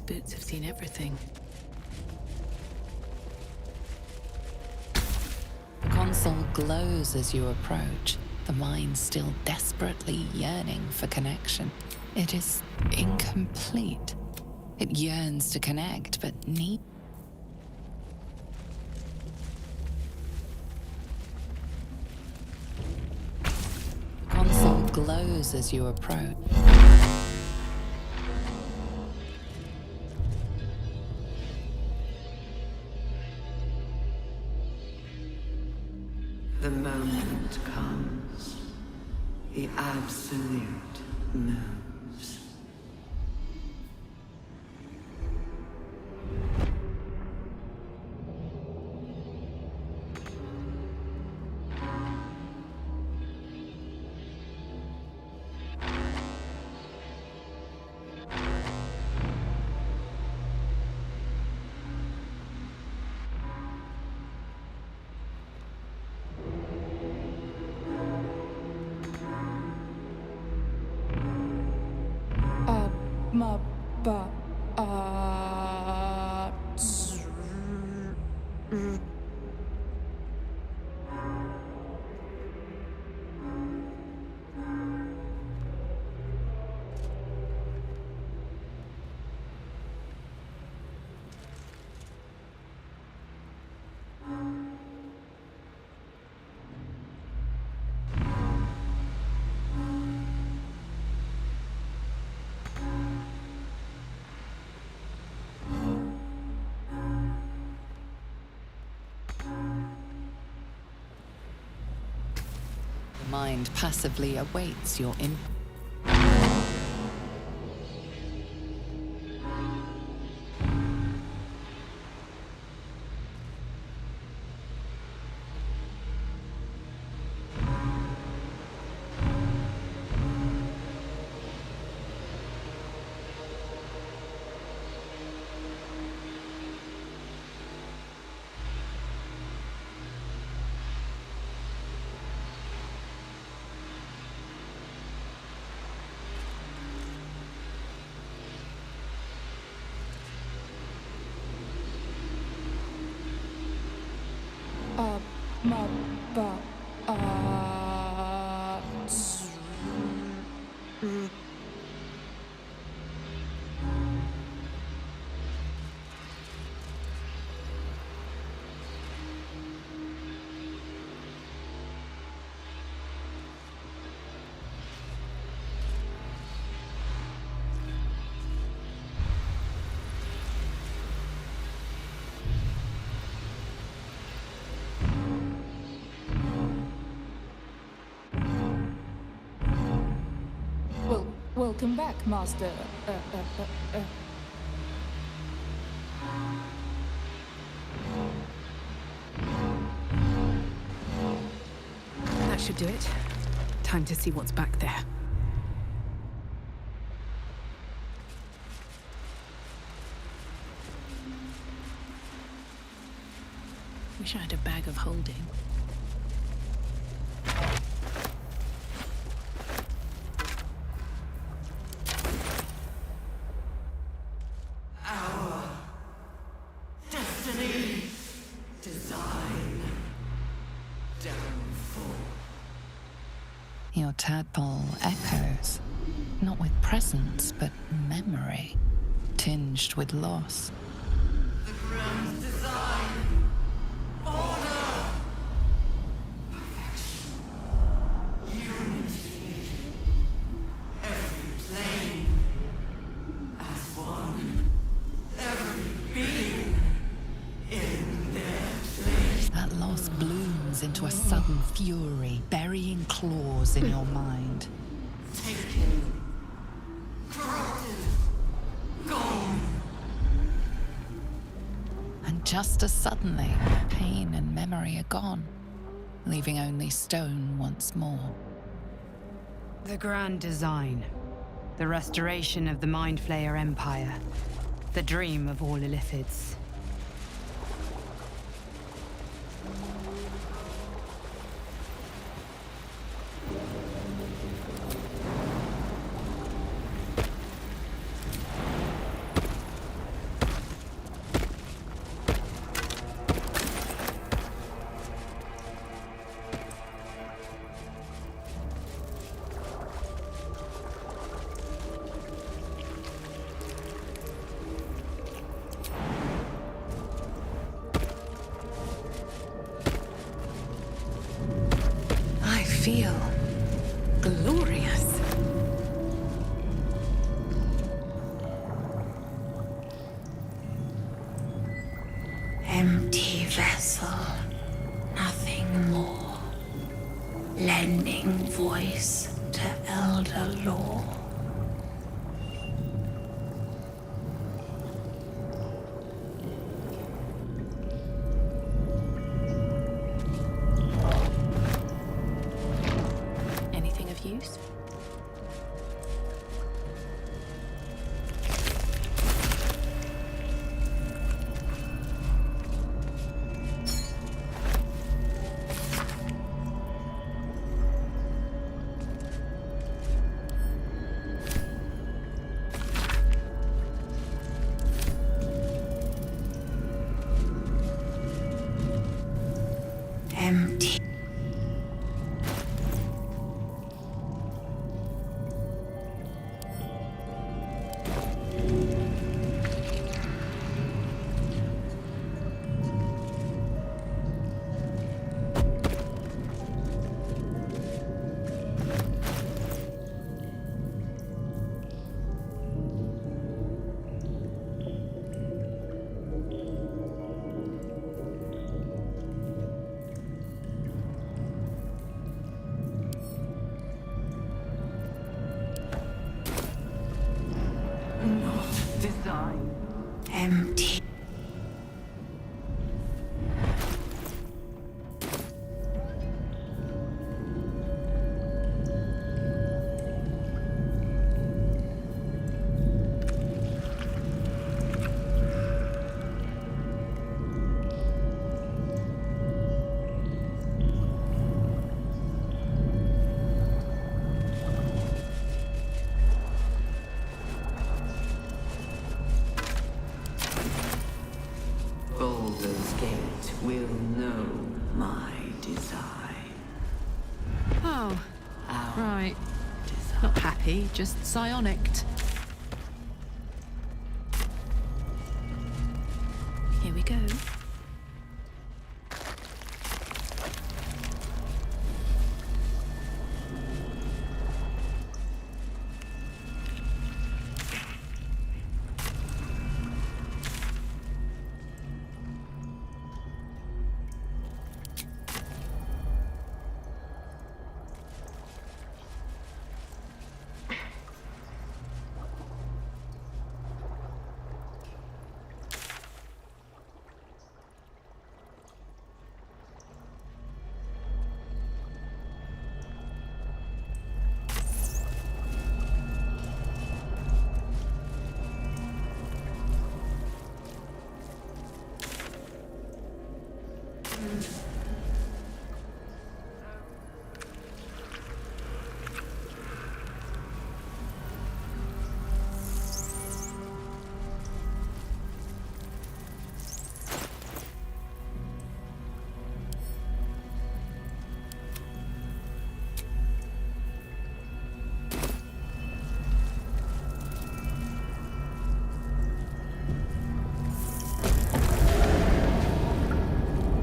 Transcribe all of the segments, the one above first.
boots have seen everything. The console glows as you approach, the mind still desperately yearning for connection. It is incomplete. It yearns to connect, but need. The console glows as you approach. The moment comes. The absolute moves. The mind passively awaits your in. Welcome back, Master. That should do it. Time to see what's back there. Wish I had a bag of holding. Your tadpole echoes, not with presence, but memory, tinged with loss. The grand design. Order. Perfection. Unity. Every plane. As one. Every being. In their place. That loss blooms into a sudden fury, burying claws in your mind. Taken. Corrupted. Gone. And just as suddenly, pain and memory are gone, leaving only stone once more. The grand design. The restoration of the Mind Flayer Empire. The dream of all Illithids. feel glorious. Empty vessel, nothing more. Lending voice to elder law. Anything of use? Empty. Not design. Empty. Baldur's Gate will know my design. Oh, Our right. design. Not happy, just psionicked. Here we go.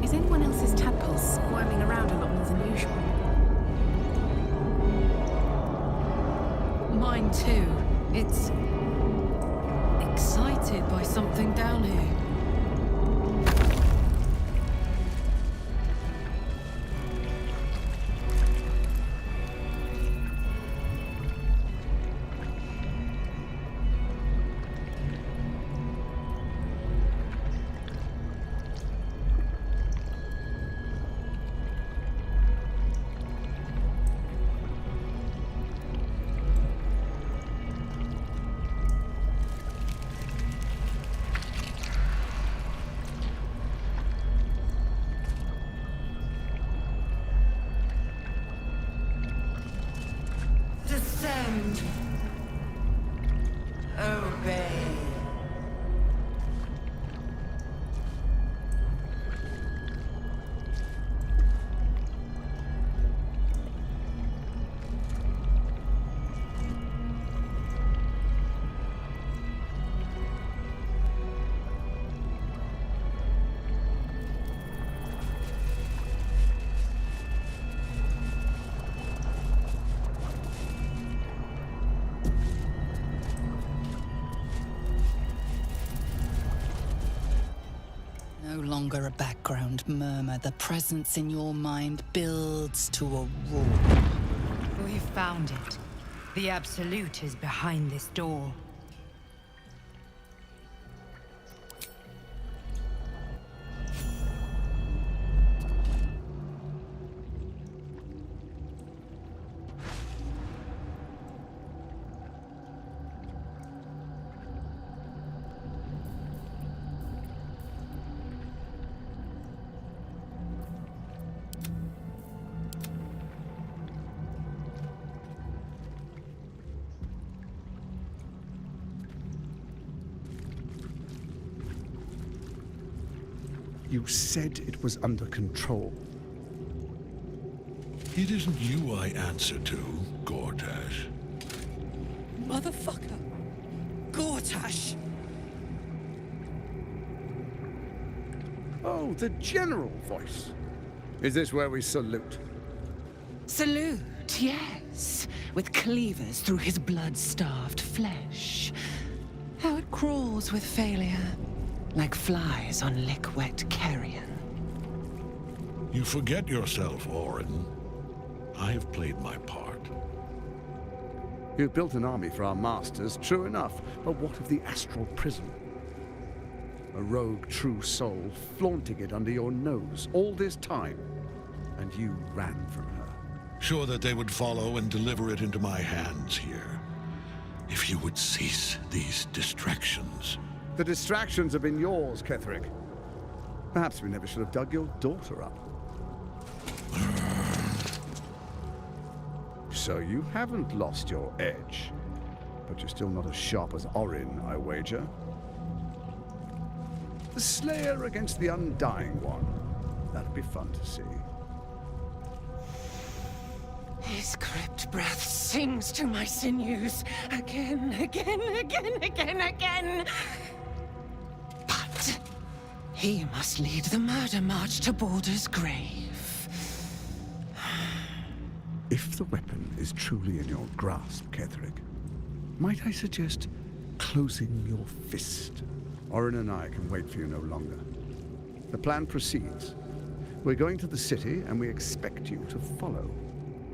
Is anyone else's tadpole squirming around a lot more than usual? Mine too. It's excited by something down here. Descend. Obey. longer a background murmur. The presence in your mind builds to a roar. We've found it. The Absolute is behind this door. You said it was under control. It isn't you I answer to, Gortash. Motherfucker! Gortash! Oh, the general voice. Is this where we salute? Salute, yes, with cleavers through his blood-starved flesh. How it crawls with failure, like flies on lick-wet carrion. You forget yourself, Orin. I have played my part. You've built an army for our masters, true enough, but what of the astral prison? A rogue true soul flaunting it under your nose all this time, and you ran from her. Sure that they would follow and deliver it into my hands here. If you would cease these distractions. The distractions have been yours, Ketherick. Perhaps we never should have dug your daughter up. So you haven't lost your edge, but you're still not as sharp as Orin, I wager. The Slayer against the Undying One. That'd be fun to see. His crypt breath sings to my sinews again, again, again, again, again. But he must lead the murder march to Baldur's grave. If the weapon is truly in your grasp, Ketherick, might I suggest closing your fist? Orin and I can wait for you no longer. The plan proceeds. We're going to the city, and we expect you to follow.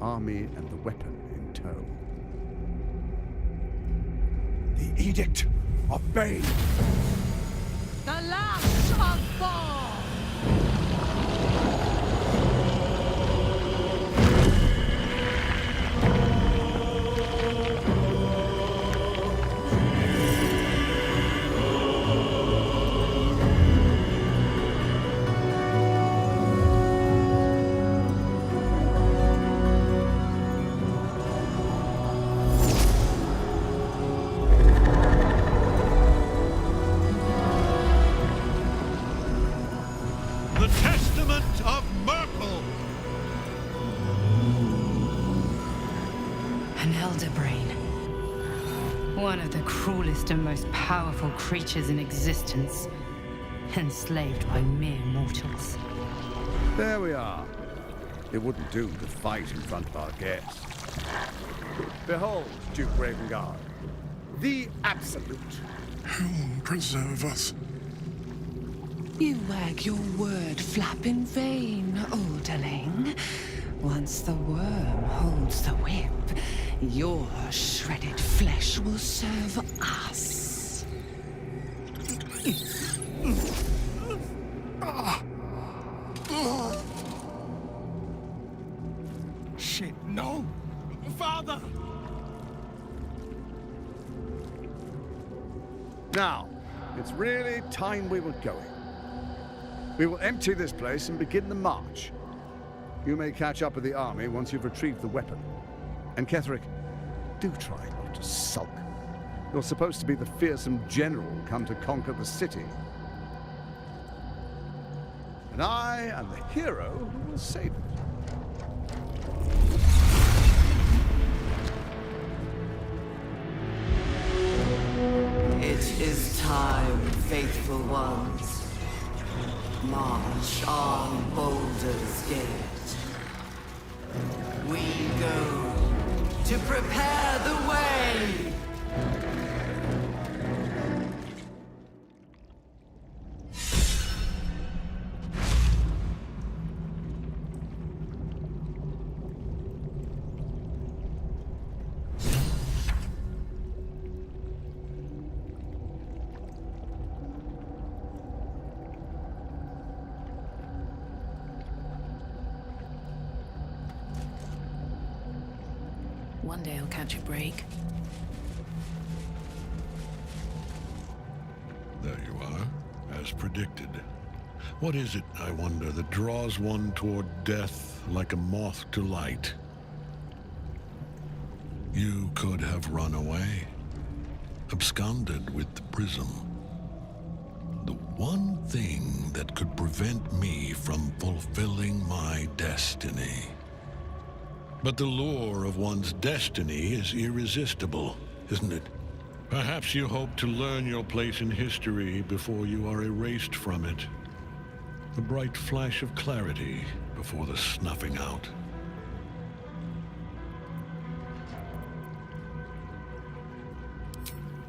Army and the weapon in tow. The Edict of Bane! The last of Thor! The Testament of Merkel! An elder brain. One of the cruelest and most powerful creatures in existence. Enslaved by mere mortals. There we are. It wouldn't do to fight in front of our guests. Behold, Duke Ravengard, the Absolute. Whom preserve us? You wag your word flap in vain, olderling. Once the worm holds the whip, your shredded flesh will serve us. Shit, no! Father! Now, it's really time we were going. We will empty this place and begin the march. You may catch up with the army once you've retrieved the weapon. And Ketherick, do try not to sulk. You're supposed to be the fearsome general come to conquer the city. And I am the hero who will save it. It is time, faithful ones. March on Baldur's Gate. We go to prepare the way. One day I'll catch a break. There you are, as predicted. What is it, I wonder, that draws one toward death like a moth to light? You could have run away, absconded with the prism. The one thing that could prevent me from fulfilling my destiny. But the lure of one's destiny is irresistible, isn't it? Perhaps you hope to learn your place in history before you are erased from it. A bright flash of clarity before the snuffing out.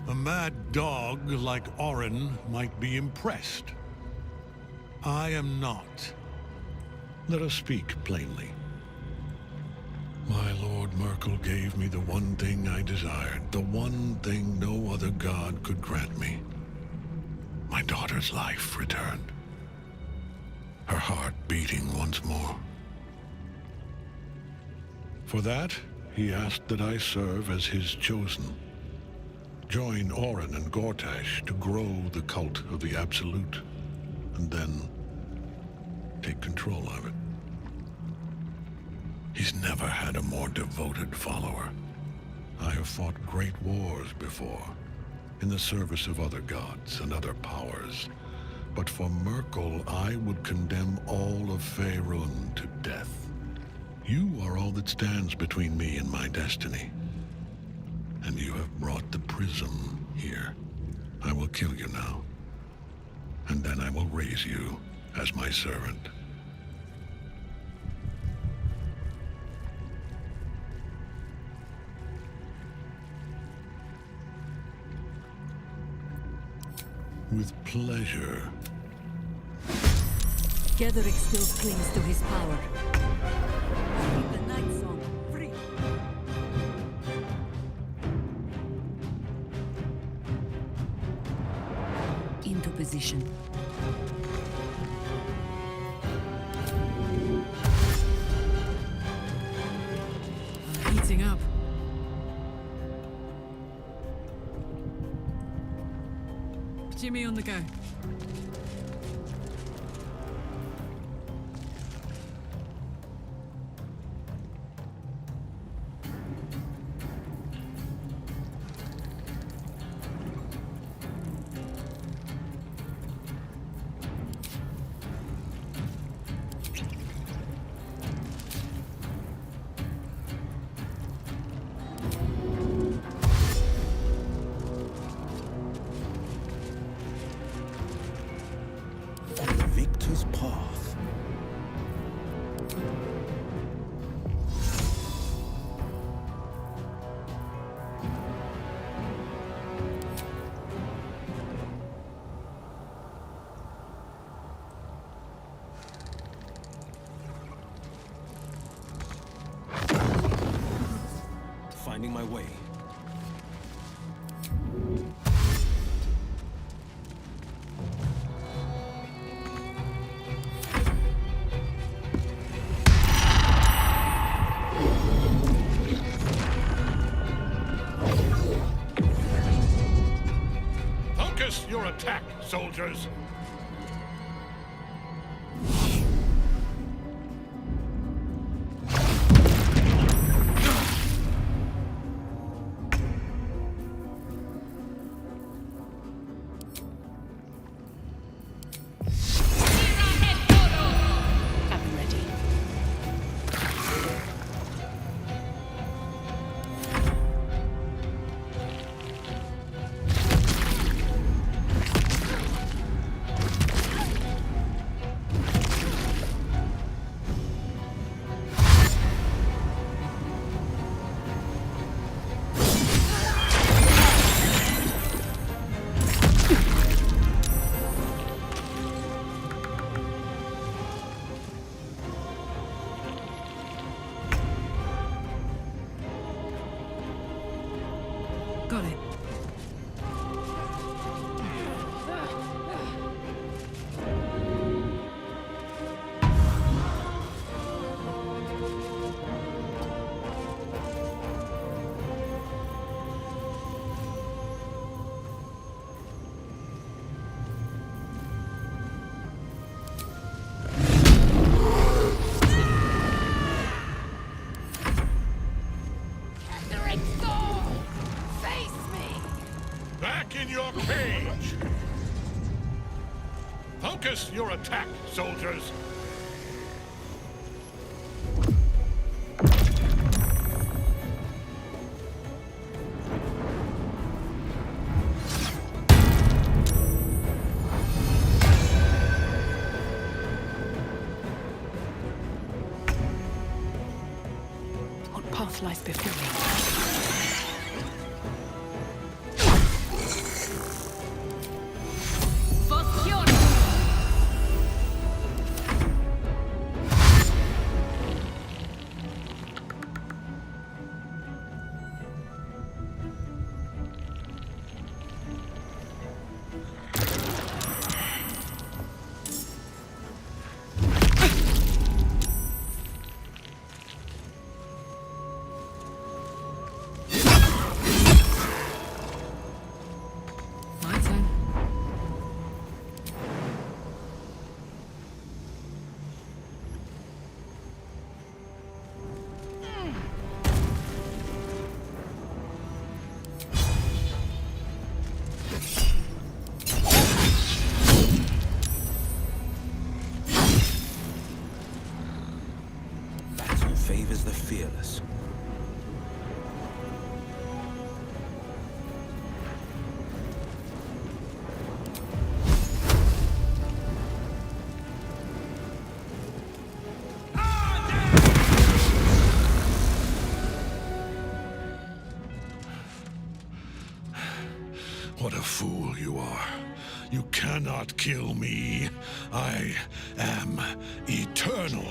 A mad dog like Orin might be impressed. I am not. Let us speak plainly. My Lord Merkel gave me the one thing I desired, the one thing no other god could grant me. My daughter's life returned. Her heart beating once more. For that, he asked that I serve as his chosen. Join Orin and Gortash to grow the cult of the Absolute, and then take control of it. He's never had a more devoted follower. I have fought great wars before, in the service of other gods and other powers. But for Merkel, I would condemn all of Faerun to death. You are all that stands between me and my destiny. And you have brought the prism here. I will kill you now. And then I will raise you as my servant. With pleasure. Ketheric still clings to his power. Keep the night song free. Into position. I'm heating up. Jimmy on the go. Victor's path. Finding my way. Focus your attack, soldiers! I'm ready. in your cage! Focus your attack, soldiers! What path lies before me? My turn. Battle favors the fearless. What a fool you are. You cannot kill me. I am eternal.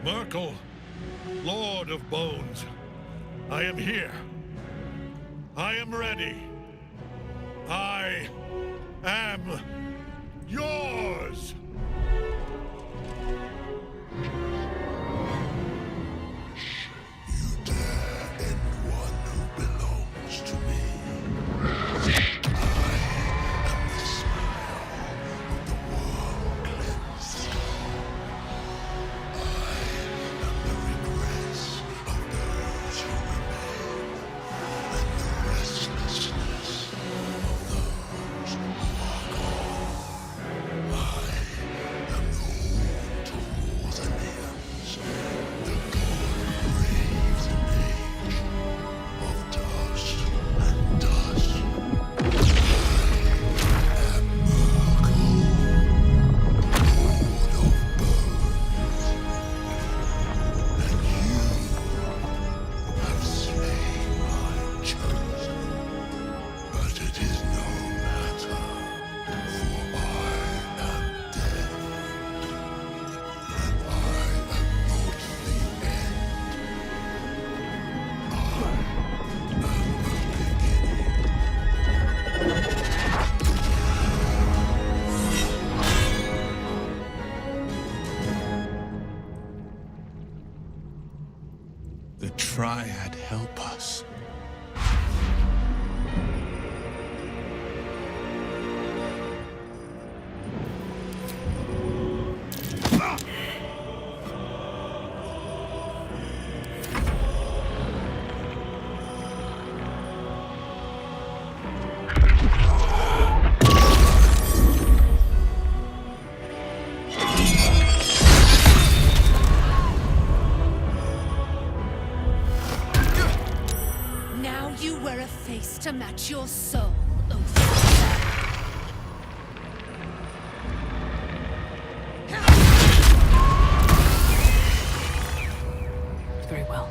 Merkel, Lord of Bones, I am here. I am ready. I am yours. You dare end one who belongs to me. I am the smile of the worm-cleansed. I am the regrets of those who remain, and the restlessness of those who are gone. I am the wound to more than ends, the god who raves an age of dust and dust. I am Merkel, Lord of Bones, and you have slain my chosen. But it is no matter, for I am dead, and I am not the end. I am the beginning. The Triad help us. Now you wear a face to match your soul. Very well.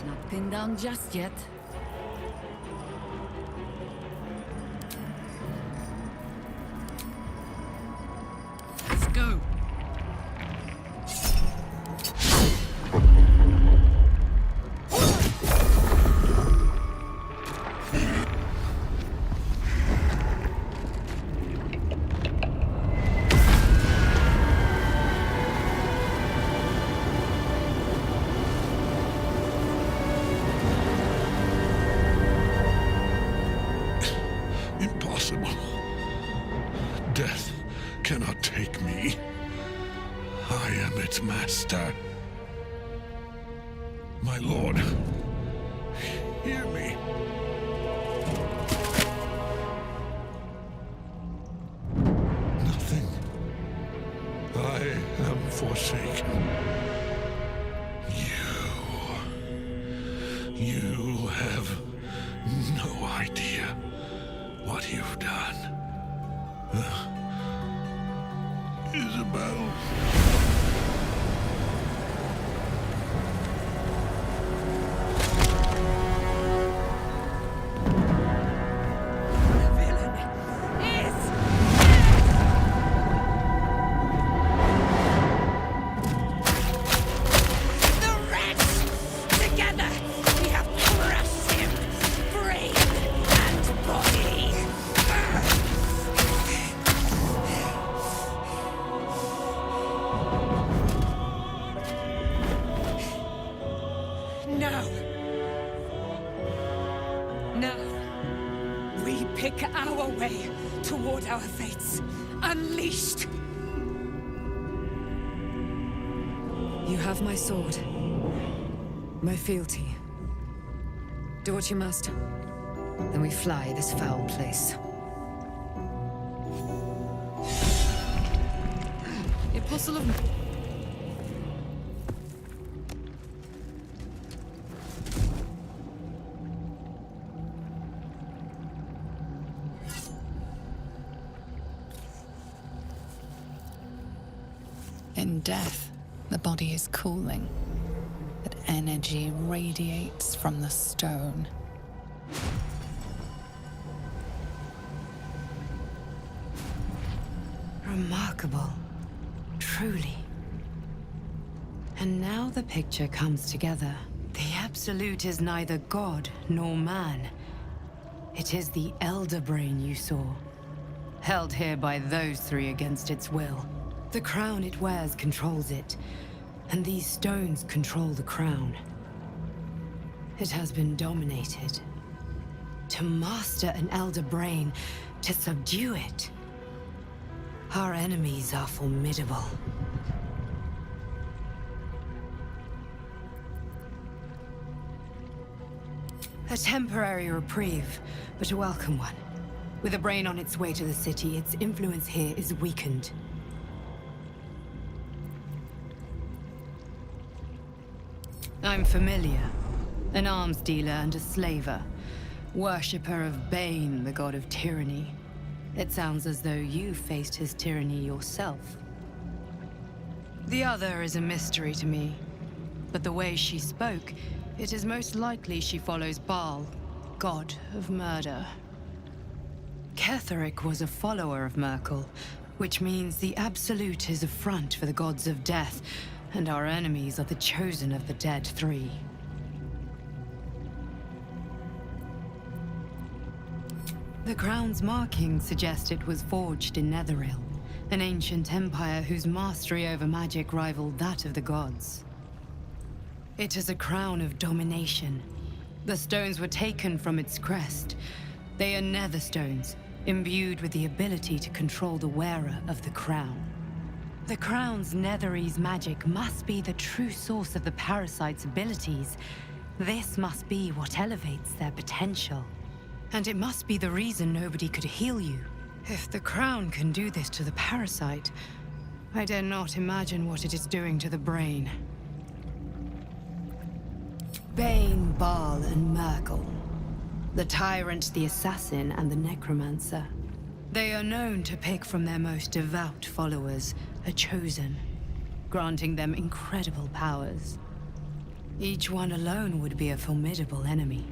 Not pinned down just yet. Let's go. Impossible. Death cannot take me. I am its master. My lord, hear me. Nothing. I am forsaken. You have no idea what you've done. Isabel. No. We pick our way toward our fates. Unleashed! You have my sword. My fealty. Do what you must. Then we fly this foul place. The Apostle of... In death, the body is cooling, but energy radiates from the stone. Remarkable. Truly. And now the picture comes together. The Absolute is neither god nor man. It is the Elder Brain you saw, held here by those three against its will. The crown it wears controls it, and these stones control the crown. It has been dominated. To master an Elder Brain, to subdue it. Our enemies are formidable. A temporary reprieve, but a welcome one. With a brain on its way to the city, its influence here is weakened. I'm familiar. An arms dealer and a slaver. Worshipper of Bane, the god of tyranny. It sounds as though you faced his tyranny yourself. The other is a mystery to me. But the way she spoke, it is most likely she follows Baal, god of murder. Ketheric was a follower of Merkel, Which means the Absolute is a front for the gods of death, and our enemies are the chosen of the Dead Three. The crown's markings suggest it was forged in Netheril, an ancient empire whose mastery over magic rivaled that of the gods. It is a crown of domination. The stones were taken from its crest. They are nether stones, imbued with the ability to control the wearer of the crown. The crown's Netherese magic must be the true source of the parasite's abilities. This must be what elevates their potential. And it must be the reason nobody could heal you. If the crown can do this to the parasite, I dare not imagine what it is doing to the brain. Bane, Baal, and Murgle. The Tyrant, the Assassin, and the Necromancer. They are known to pick from their most devout followers a chosen, granting them incredible powers. Each one alone would be a formidable enemy.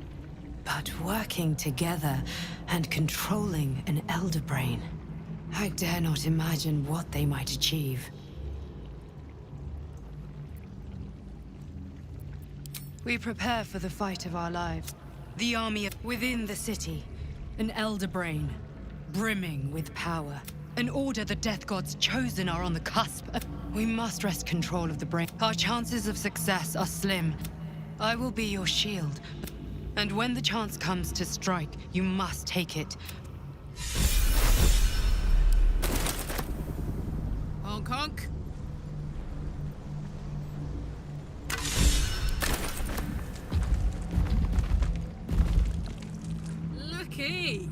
But working together and controlling an Elder Brain, I dare not imagine what they might achieve. We prepare for the fight of our lives. The army within the city. An Elder Brain, brimming with power. An order the Death God's chosen are on the cusp. We must wrest control of the brain. Our chances of success are slim. I will be your shield. And when the chance comes to strike, you must take it. Honk honk. Lucky.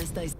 estáis.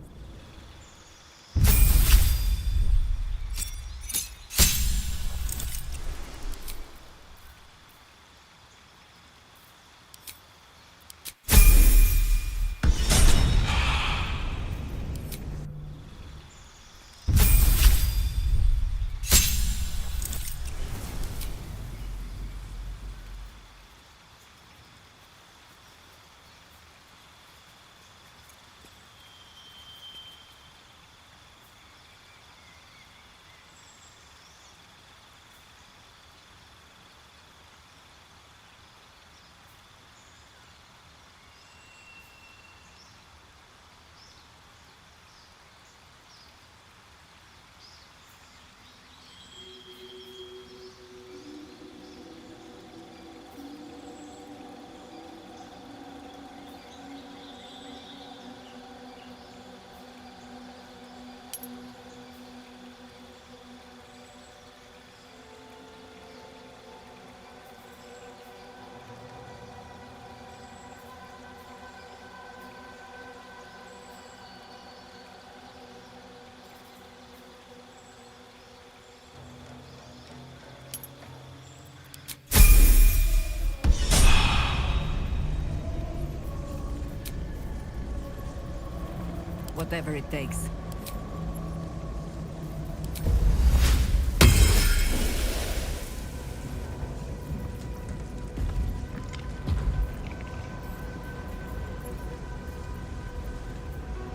Whatever it takes.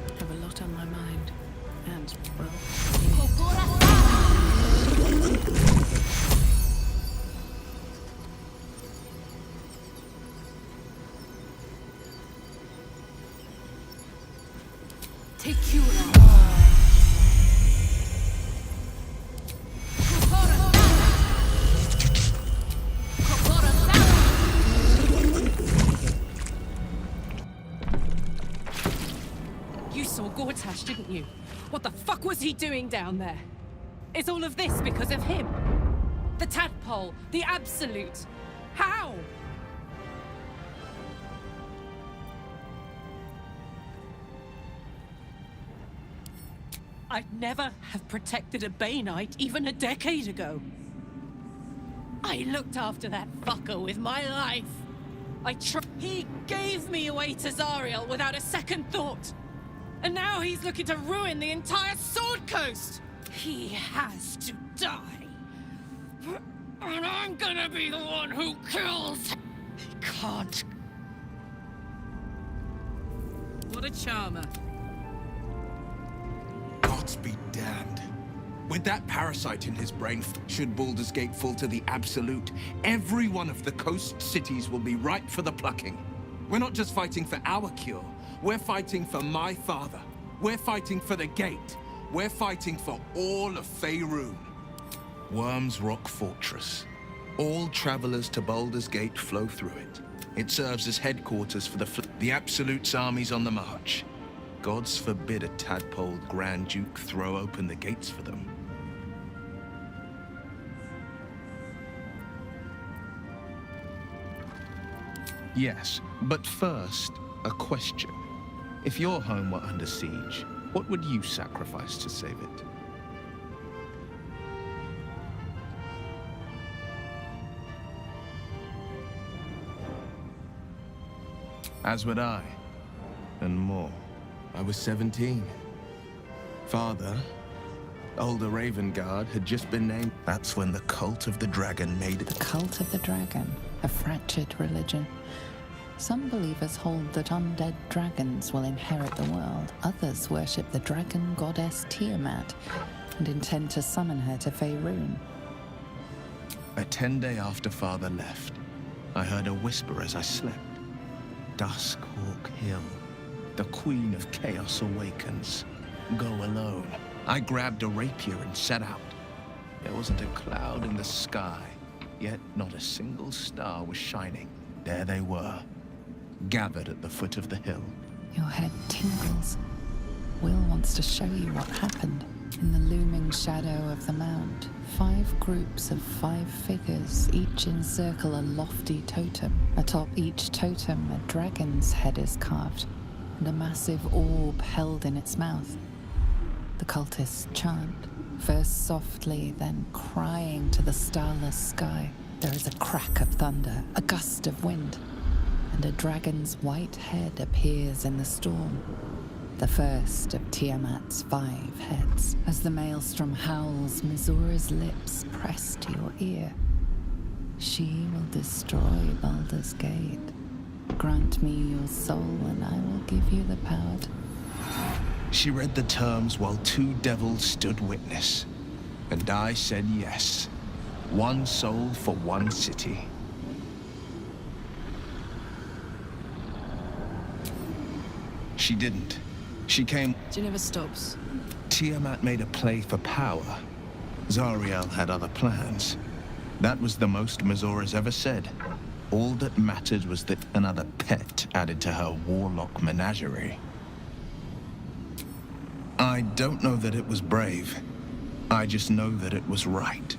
I have a lot on my mind. And, well, Take you you saw Gortash, didn't you? What the fuck was he doing down there? Is all of this because of him? The tadpole, the absolute. How? I'd never have protected a Bay Knight even a decade ago. I looked after that fucker with my life. He gave me away to Zariel without a second thought. And now he's looking to ruin the entire Sword Coast. He has to die. And I'm gonna be the one who kills him. He can't. What a charmer. Gods be damned. With that parasite in his brain, should Baldur's Gate fall to the Absolute, every one of the coast cities will be ripe for the plucking. We're not just fighting for our cure. We're fighting for my father. We're fighting for the Gate. We're fighting for all of Faerun. Worm's Rock Fortress. All travelers to Baldur's Gate flow through it. It serves as headquarters for the Absolute's armies on the march. Gods forbid a tadpole Grand Duke throw open the gates for them. Yes, but first, a question. If your home were under siege, what would you sacrifice to save it? As would I, and more. I was 17. Father, older Raven Guard, had just been named. That's when the Cult of the Dragon made it. The Cult of the Dragon, a fractured religion. Some believers hold that undead dragons will inherit the world. Others worship the dragon goddess Tiamat and intend to summon her to Faerun. A 10-day after Father left, I heard a whisper as I slept. Duskhawk Hill. The Queen of Chaos awakens. Go alone. I grabbed a rapier and set out. There wasn't a cloud in the sky, yet not a single star was shining. There they were, gathered at the foot of the hill. Your head tingles. Will wants to show you what happened. In the looming shadow of the mount, 5 groups of 5 figures each encircle a lofty totem. Atop each totem, a dragon's head is carved. and a massive orb held in its mouth. The cultists chant, first softly, then crying to the starless sky. There is a crack of thunder, a gust of wind, and a dragon's white head appears in the storm. The first of Tiamat's 5 heads. As the maelstrom howls, Mizura's lips press to your ear. She will destroy Baldur's Gate. Grant me your soul, and I will give you the power to... She read the terms while 2 devils stood witness, and I said yes. 1 soul for 1 city. She didn't. She came... She never stops. Tiamat made a play for power. Zariel had other plans. That was the most Mizura's ever said. All that mattered was that another pet added to her warlock menagerie. I don't know that it was brave. I just know that it was right.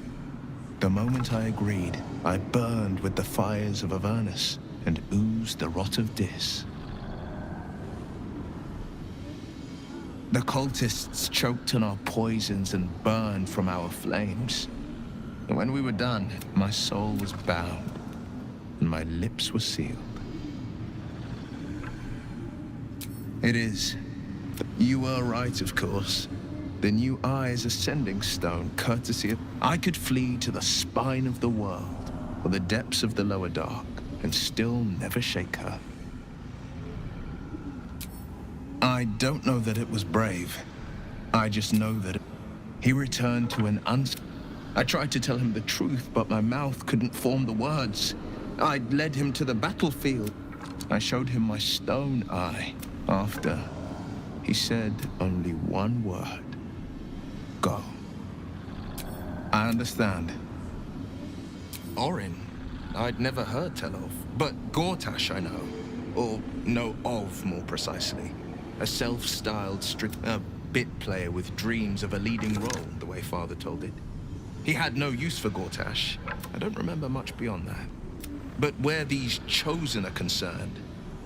The moment I agreed, I burned with the fires of Avernus and oozed the rot of Dis. The cultists choked on our poisons and burned from our flames. And when we were done, my soul was bound, and my lips were sealed. It is. You were right, of course. The new eye is ascending stone, courtesy of... I could flee to the spine of the world, or the depths of the lower dark, and still never shake her. I don't know that it was brave. I just know that he returned to an I tried to tell him the truth, but my mouth couldn't form the words. I'd led him to the battlefield. I showed him my stone eye. After, he said only 1 word. Go. I understand. Orin, I'd never heard tell of, but Gortash I know. Or know of, more precisely. A self-styled a bit player with dreams of a leading role, the way Father told it. He had no use for Gortash. I don't remember much beyond that. But where these Chosen are concerned,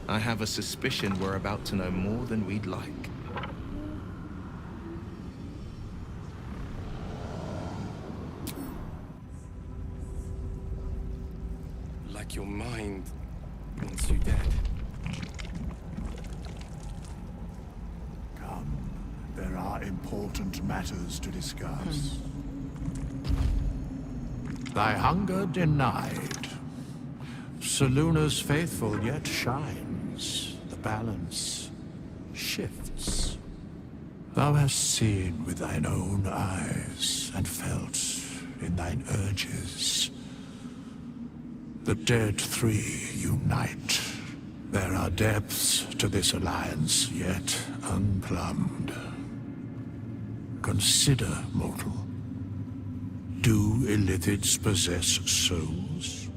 I have a suspicion we're about to know more than we'd like. Like your mind wants you dead. Come, there are important matters to discuss. Thy hunger denied. Seluna's faithful yet shines. The balance shifts. Thou hast seen with thine own eyes and felt in thine urges. The dead 3 unite. There are depths to this alliance yet unplumbed. Consider, mortal. Do illithids possess souls?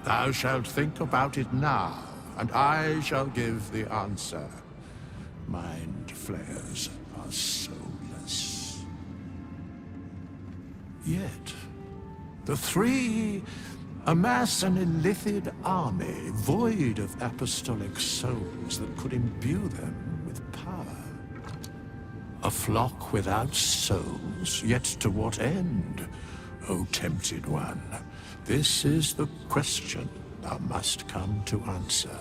Thou shalt think about it now, and I shall give the answer. Mind flayers are soulless. Yet, the 3 amass an illithid army void of apostolic souls that could imbue them with power. A flock without souls, yet to what end, O tempted one? This is the question thou must come to answer.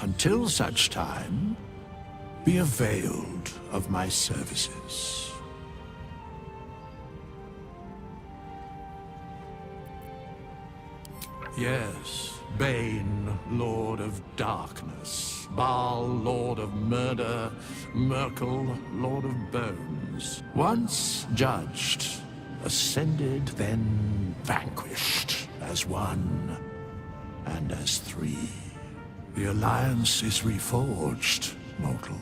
Until such time, be availed of my services. Yes, Bane, Lord of Darkness, Baal, Lord of Murder, Merkel, Lord of Bones. Once judged, ascended, then vanquished, as 1 and as 3. The alliance is reforged, mortal.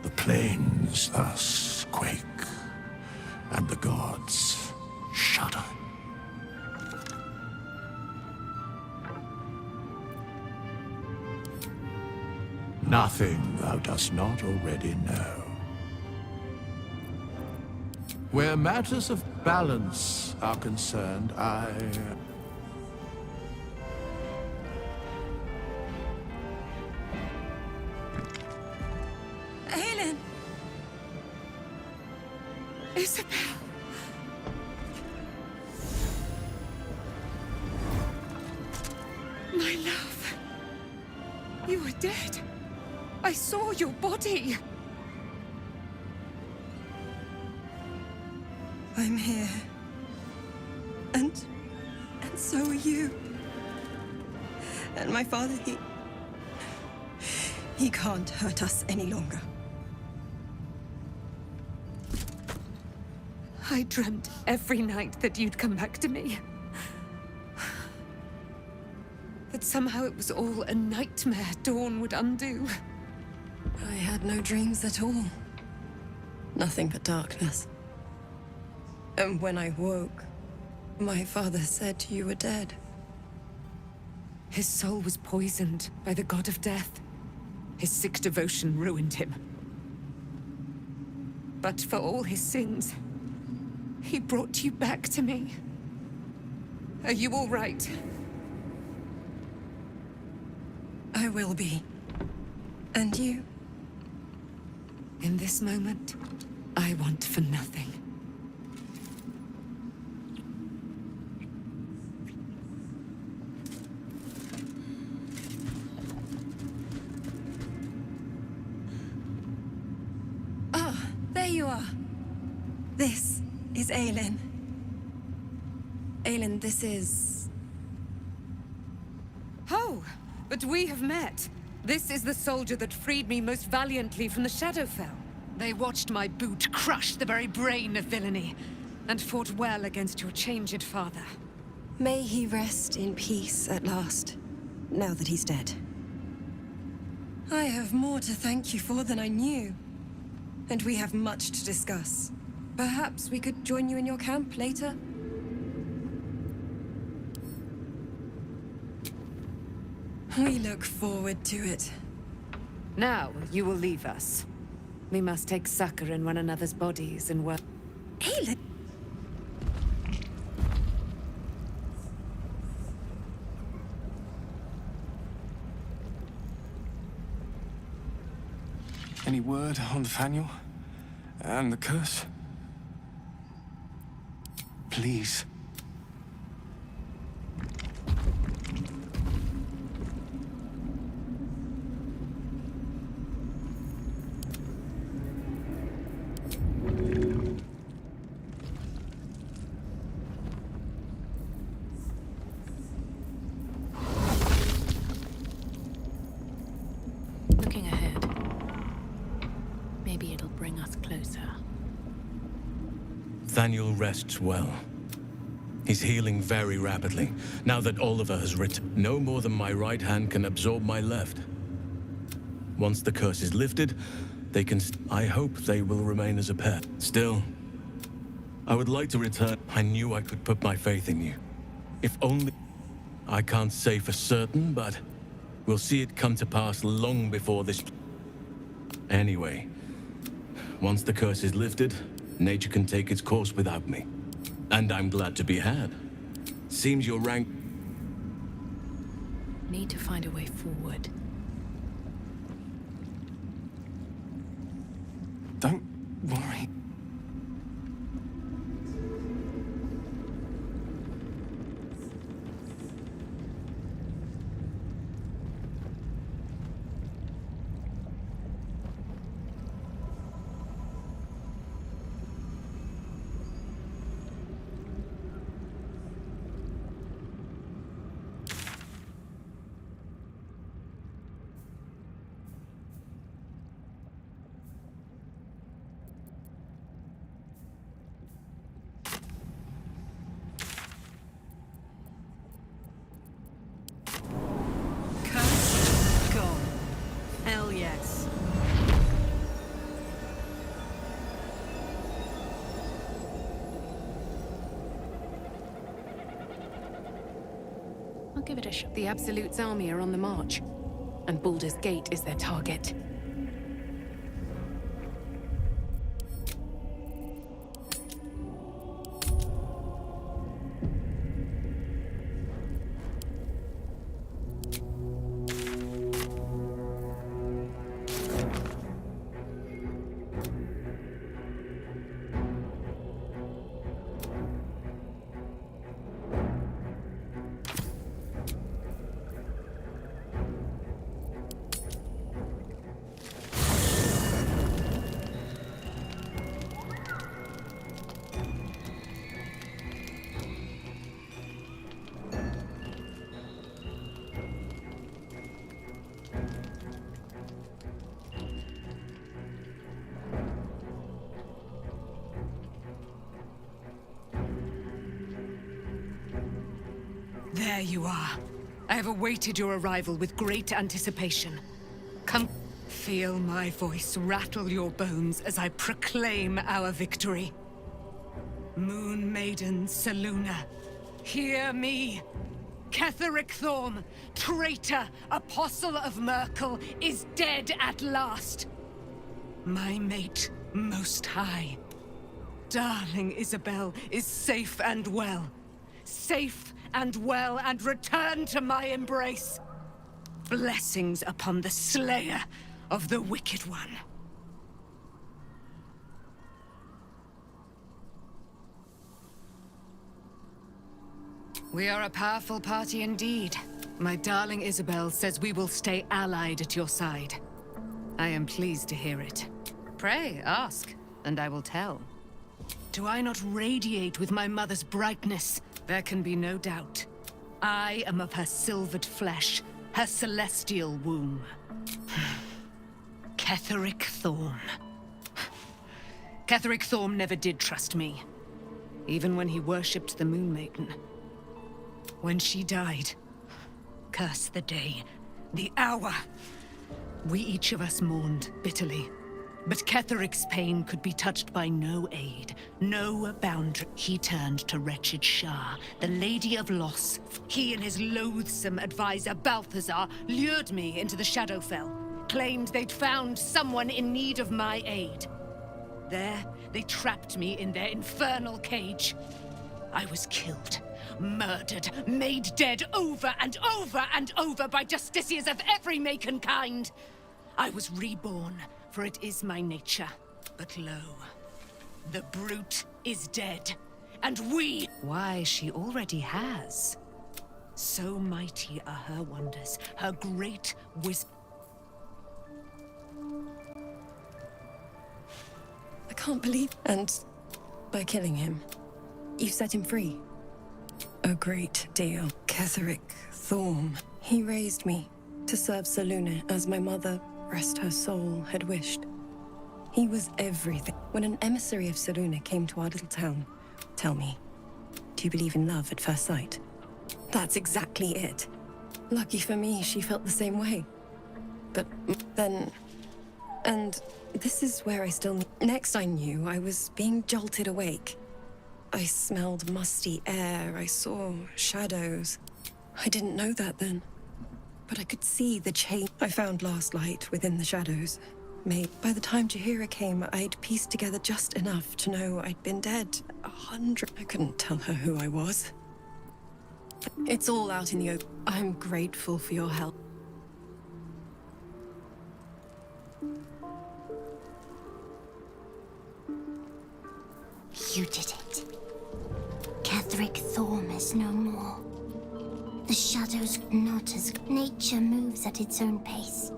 The plains thus quake, and the gods shudder. Nothing thou dost not already know. Where matters of balance are concerned, Aelin! Isabel! My love. You were dead. I saw your body. I'm here. And so are you. And my father, he can't hurt us any longer. I dreamt every night that you'd come back to me. That somehow it was all a nightmare Dawn would undo. I had no dreams at all. Nothing but darkness. And when I woke, my father said you were dead. His soul was poisoned by the god of death. His sick devotion ruined him. But for all his sins, he brought you back to me. Are you all right? I will be. And you? In this moment, I want for nothing. Ah, there you are. This is Aelin. Aelin, this is... Oh, but we have met. This is the soldier that freed me most valiantly from the Shadowfell. They watched my boot crush the very brain of villainy, and fought well against your changed father. May he rest in peace at last, now that he's dead. I have more to thank you for than I knew. And we have much to discuss. Perhaps we could join you in your camp later? We look forward to it. Now, you will leave us. We must take succor in one another's bodies and work. Aelin! Any word on Nathaniel? And the curse? Please. Looking ahead. Maybe it'll bring us closer. Nathaniel rests well. He's healing very rapidly, now that Oliver has written. No more than my right hand can absorb my left. Once the curse is lifted, they can... I hope they will remain as a pet. Still, I would like to return. I knew I could put my faith in you. If only... I can't say for certain, but we'll see it come to pass long before this... Anyway, once the curse is lifted, nature can take its course without me. And I'm glad to be had. Seems your rank... Need to find a way forward. Don't worry. Hell yes. I'll give it a shot. The Absolute's army are on the march. and Baldur's Gate is their target. There you are. I have awaited your arrival with great anticipation. Come, feel my voice rattle your bones as I proclaim our victory. Moon Maiden Selûne, hear me. Ketheric Thorm, traitor, apostle of Merkel, is dead at last. My mate, Most High. Darling Isabel is safe and well. Safe and well, and return to my embrace. Blessings upon the slayer of the Wicked One. We are a powerful party indeed. My darling Isabel says we will stay allied at your side. I am pleased to hear it. Pray, ask, and I will tell. Do I not radiate with my mother's brightness? There can be no doubt. I am of her silvered flesh, her celestial womb. Ketheric Thorm. Ketheric Thorm never did trust me, even when he worshipped the Moon Maiden. When she died, curse the day, the hour, we each of us mourned bitterly. But Ketheric's pain could be touched by no aid, no boundary. He turned to wretched Shah, the Lady of Loss. He and his loathsome advisor, Balthazar, lured me into the Shadowfell, claimed they'd found someone in need of my aid. There, they trapped me in their infernal cage. I was killed, murdered, made dead over and over and over by justiciars of every make and kind. I was reborn, for it is my nature. But lo, the brute is dead, and we... Why, she already has. So mighty are her wonders, her great wisdom. I can't believe... And by killing him, you set him free. A great deal. Ketheric Thorm. He raised me to serve Selûne as my mother, rest her soul, had wished. He was everything. When an emissary of Selûne came to our little town, tell me, do you believe in love at first sight? That's exactly it. Lucky for me, she felt the same way. But then... And this is where I still... Next I knew, I was being jolted awake. I smelled musty air, I saw shadows. I didn't know that then. But I could see the change. I found last light within the shadows. By the time Jaheira came, I'd pieced together just enough to know I'd been dead 100. I couldn't tell her who I was. It's all out in the open. I'm grateful for your help. You did it. Ketheric Thorm is no more. The shadows not as nature moves at its own pace.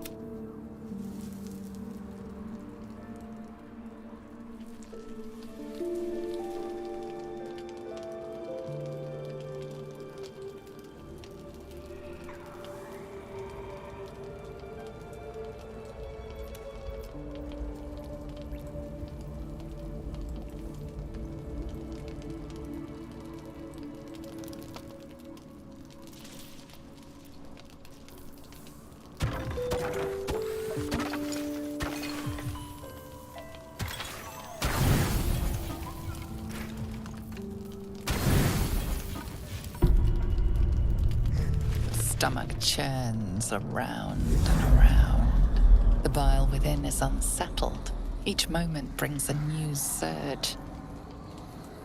stomach churns around and around. The bile within is unsettled. Each moment brings a new surge.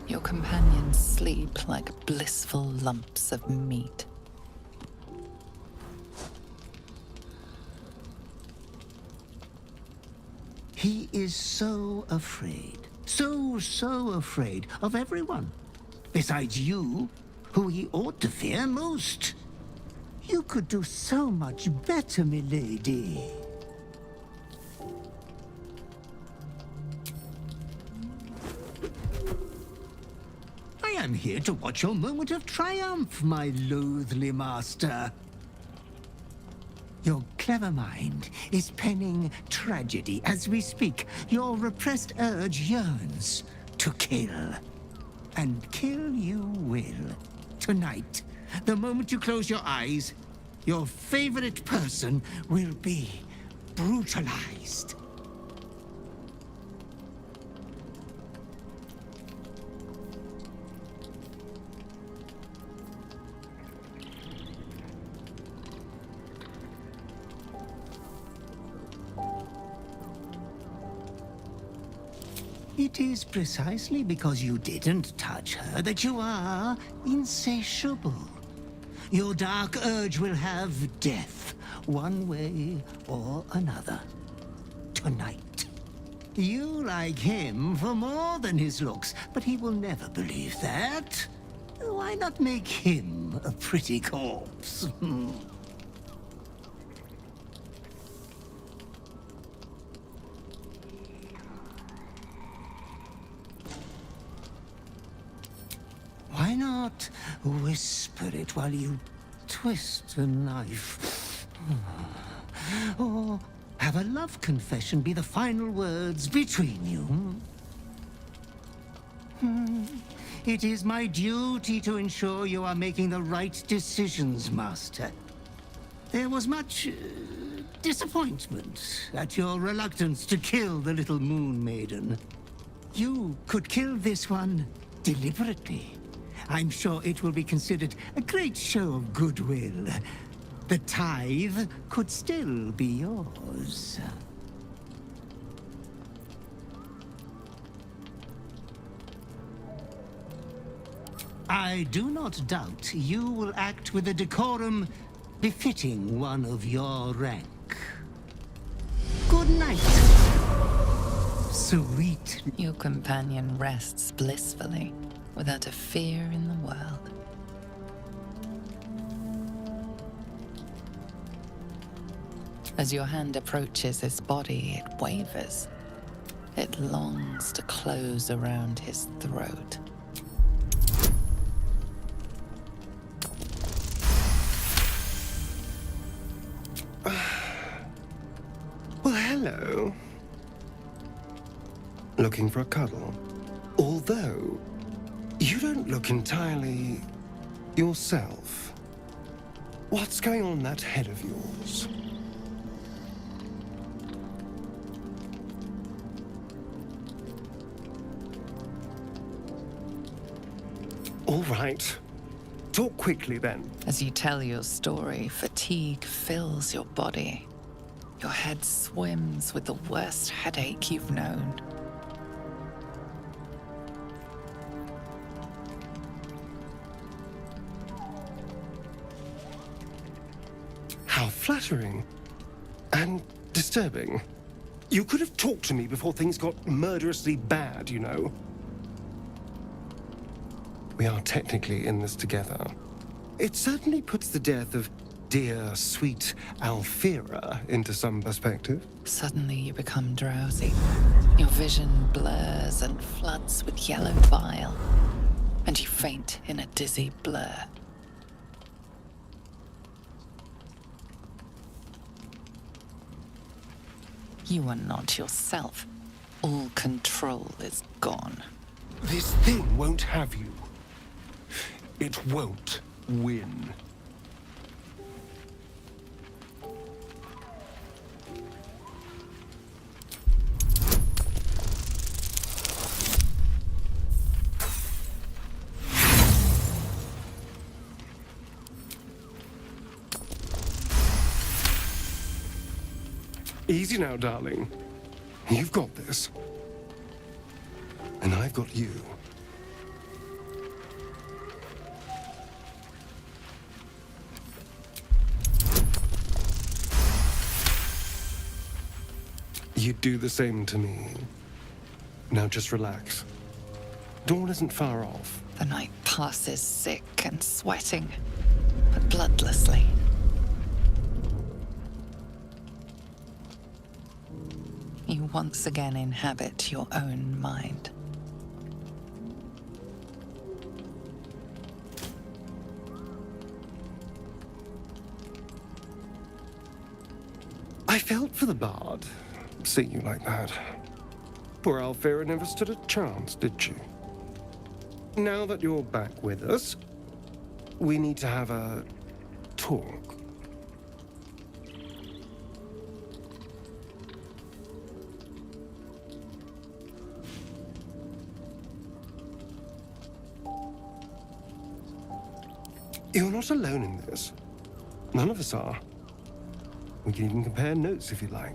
Your companions sleep like blissful lumps of meat. He is so afraid. So afraid of everyone. Besides you, who he ought to fear most. You could do so much better, milady. I am here to watch your moment of triumph, my loathly master. Your clever mind is penning tragedy as we speak. Your repressed urge yearns to kill. And kill you will. Tonight, the moment you close your eyes, your favorite person will be brutalized. It is precisely because you didn't touch her that you are insatiable. Your dark urge will have death, one way or another. Tonight. You like him for more than his looks, but he will never believe that. Why not make him a pretty corpse? Why not whisper it while you twist a knife? Or have a love confession be the final words between you? It is my duty to ensure you are making the right decisions, Master. There was much disappointment at your reluctance to kill the little moon maiden. You could kill this one deliberately. I'm sure it will be considered a great show of goodwill. The tithe could still be yours. I do not doubt you will act with a decorum befitting one of your rank. Good night. Sweet. Your companion rests blissfully, without a fear in the world. As your hand approaches his body, it wavers. It longs to close around his throat. Well, hello. Looking for a cuddle? Although, you don't look entirely yourself. What's going on in that head of yours? All right. Talk quickly, then. As you tell your story, fatigue fills your body. Your head swims with the worst headache you've known. How flattering. And disturbing. You could have talked to me before things got murderously bad, you know. We are technically in this together. It certainly puts the death of dear, sweet Alfira into some perspective. Suddenly you become drowsy. Your vision blurs and floods with yellow bile, and you faint in a dizzy blur. You are not yourself. All control is gone. This thing won't have you. It won't win. Easy now, darling. You've got this. And I've got you. You'd do the same to me. Now just relax. Dawn isn't far off. The night passes sick and sweating, but bloodlessly. You once again inhabit your own mind. I felt for the bard, seeing you like that. Poor Alfera never stood a chance, did she? Now that you're back with us, we need to have a talk. You're not alone in this. None of us are. We can even compare notes if you like.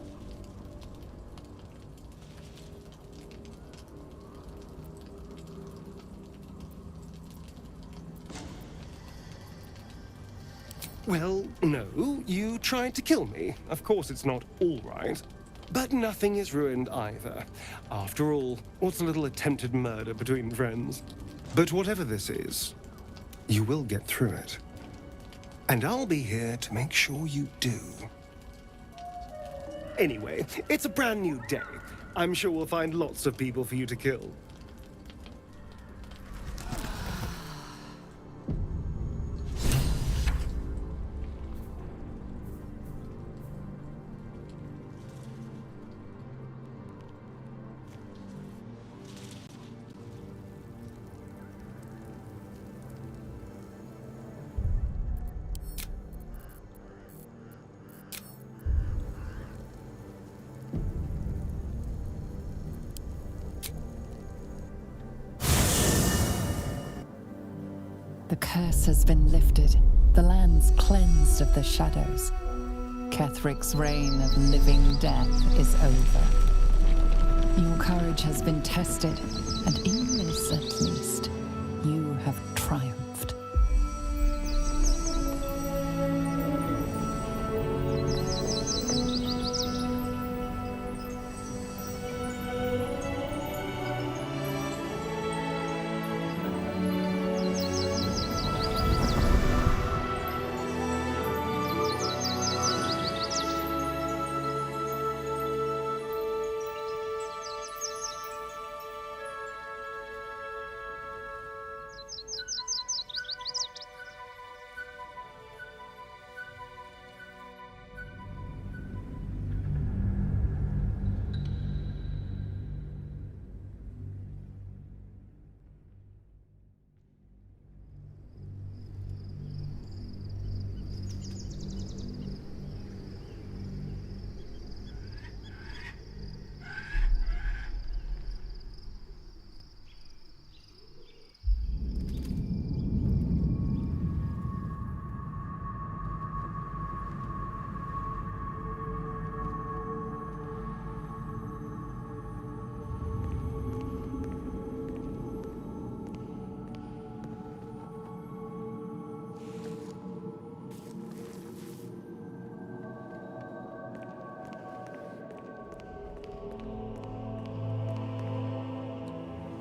Well, no, you tried to kill me. Of course it's not all right. But nothing is ruined either. After all, what's a little attempted murder between friends? But whatever this is, you will get through it. And I'll be here to make sure you do. Anyway, it's a brand new day. I'm sure we'll find lots of people for you to kill. The curse has been lifted, the land's cleansed of the shadows. Kethric's reign of living death is over. Your courage has been tested, and in this at least, you have triumphed.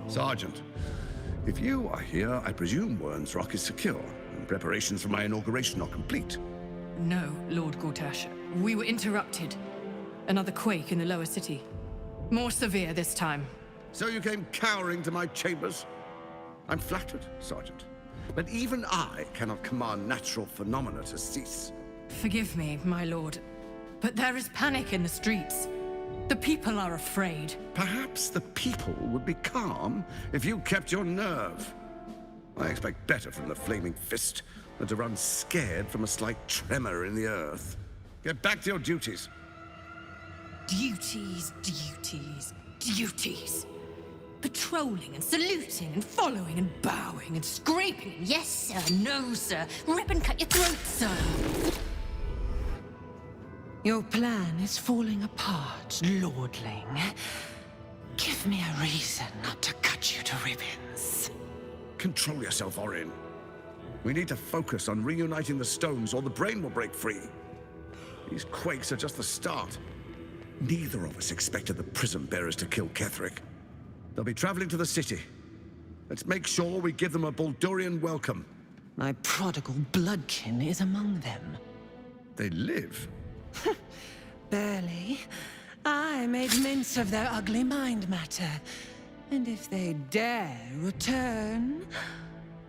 Sergeant, if you are here, I presume Wern's Rock is secure, and preparations for my inauguration are complete. No, Lord Gortash. We were interrupted. Another quake in the lower city. More severe this time. So you came cowering to my chambers? I'm flattered, Sergeant. But even I cannot command natural phenomena to cease. Forgive me, my lord, but there is panic in the streets. The people are afraid. Perhaps the people would be calm if you kept your nerve. I expect better from the Flaming Fist than to run scared from a slight tremor in the earth. Get back to your duties. Duties, duties, duties. Patrolling and saluting and following and bowing and scraping. Yes, sir. No, sir. Rip and cut your throat, sir. Your plan is falling apart, lordling. Give me a reason not to cut you to ribbons. Control yourself, Orin. We need to focus on reuniting the stones or the brain will break free. These quakes are just the start. Neither of us expected the Prism Bearers to kill Ketheric. They'll be traveling to the city. Let's make sure we give them a Baldurian welcome. My prodigal bloodkin is among them. They live? Barely. I made mince of their ugly mind matter. And if they dare return,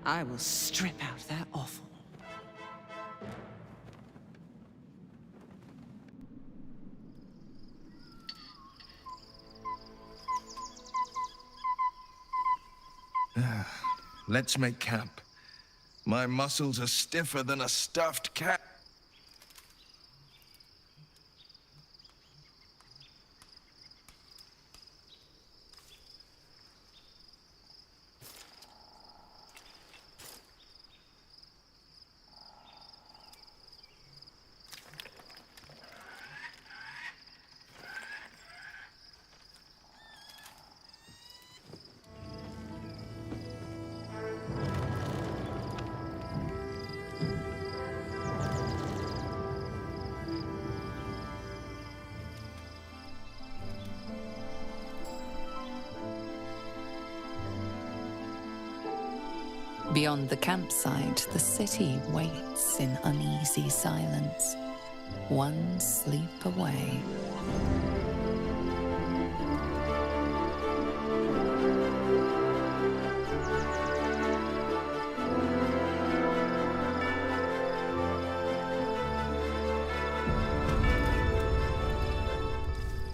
I will strip out their offal. Let's make camp. My muscles are stiffer than a stuffed cat. Beyond the campsite, the city waits in uneasy silence, one sleep away.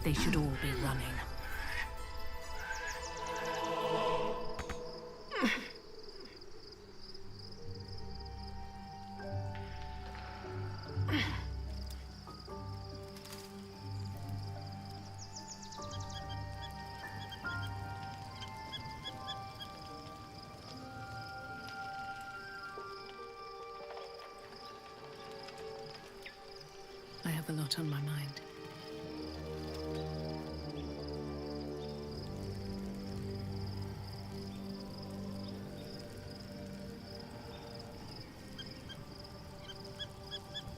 They should all be running. I have a lot on my mind.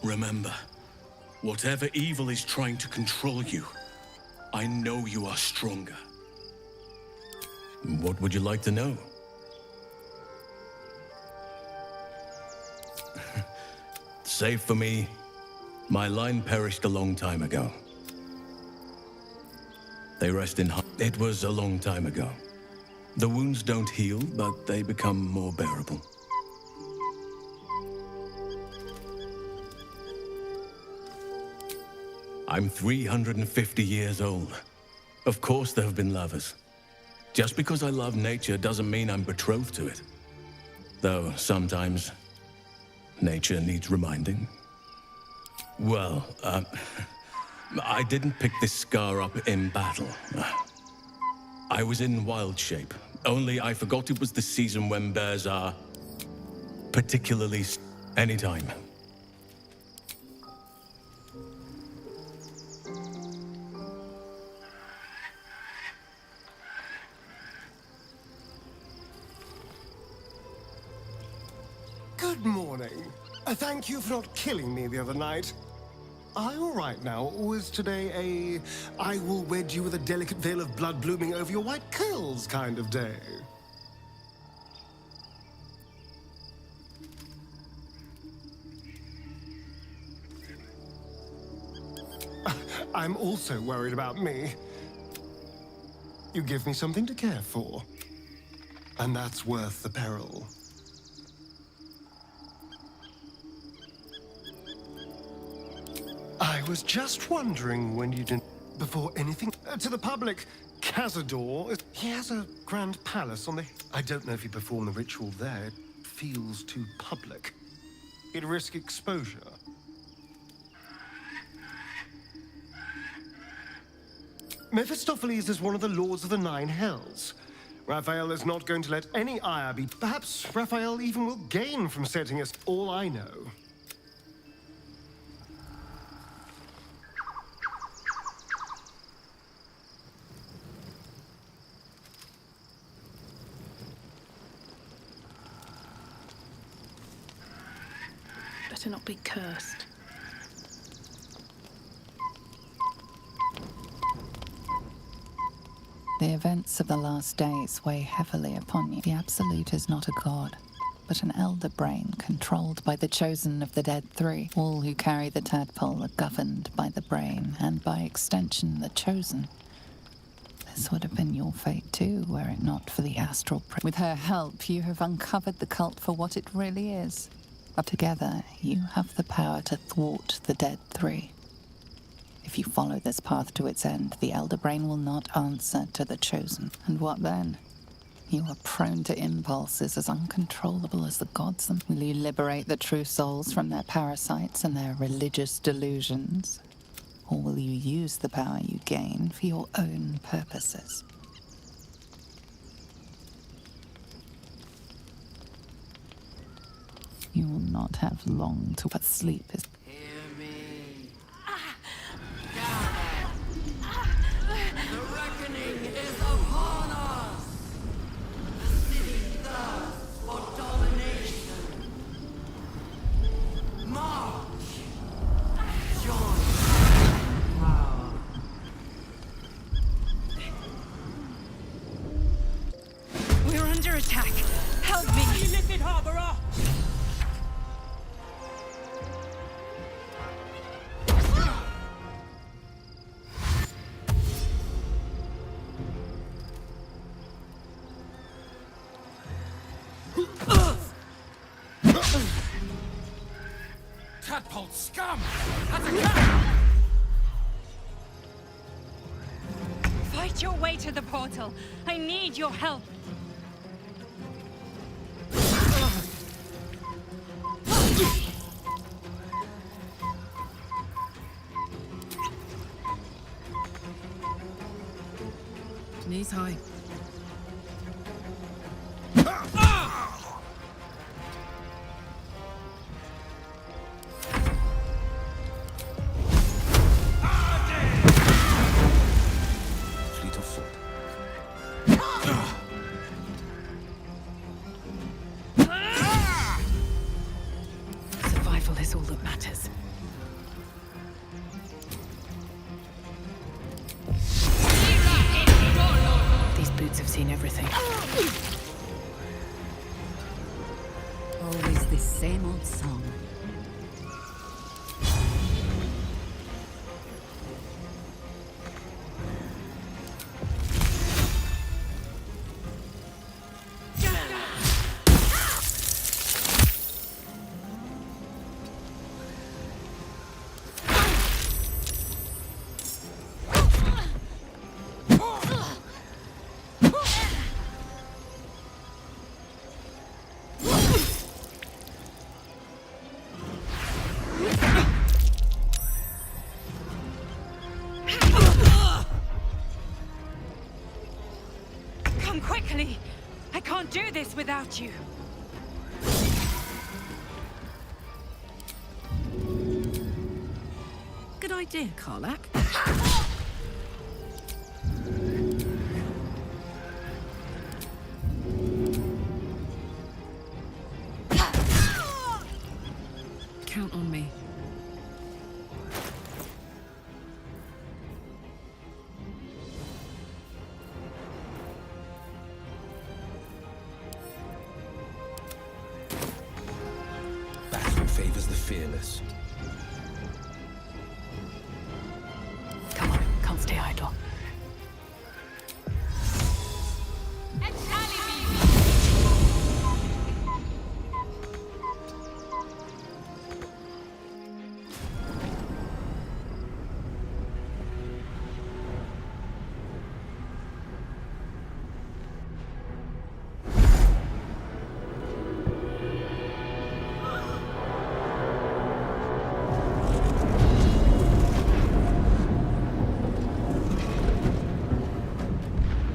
Remember, whatever evil is trying to control you, I know you are stronger. What would you like to know? Save for me, my line perished a long time ago. They rest in... It was a long time ago. The wounds don't heal, but they become more bearable. I'm 350 years old. Of course there have been lovers. Just because I love nature doesn't mean I'm betrothed to it. Though sometimes nature needs reminding. Well, I didn't pick this scar up in battle. I was in wild shape. Only I forgot it was the season when bears are particularly anytime. Good morning. Thank you for not killing me the other night. Are you all right now? Was today a I will wed you with a delicate veil of blood blooming over your white curls kind of day? I'm also worried about me. You give me something to care for. And that's worth the peril. I was just wondering when you didn't... Before anything... to the public, Cazador, he has a grand palace on the... I don't know if he performed the ritual there. It feels too public. It'd risk exposure. Mephistopheles is one of the lords of the Nine Hells. Raphael is not going to let any ire be... Perhaps Raphael even will gain from setting us all I know. to not be cursed. The events of the last days weigh heavily upon you. The Absolute is not a god, but an elder brain controlled by the chosen of the Dead Three. All who carry the tadpole are governed by the brain, and by extension, the chosen. This would have been your fate too, were it not for the astral With her help, you have uncovered the cult for what it really is. But together, you have the power to thwart the Dead Three. If you follow this path to its end, the Elder Brain will not answer to the Chosen. And what then? You are prone to impulses as uncontrollable as the gods. Will you liberate the true souls from their parasites and their religious delusions? Or will you use the power you gain for your own purposes? You will not have long to... But sleep is... The reckoning is upon us! The city thirsts for domination. March! Join power. We're under attack. Help me! Lifted Harborer! Tadpole scum! That's a cat! Fight your way to the portal. I need your help. Knees high. Fleet of foot. Survival is all that matters. These boots have seen everything. Always the same old song. Come quickly! I can't do this without you. Good idea, Karlak. Count on me. Battle favors the fearless. Come on, can't stay idle.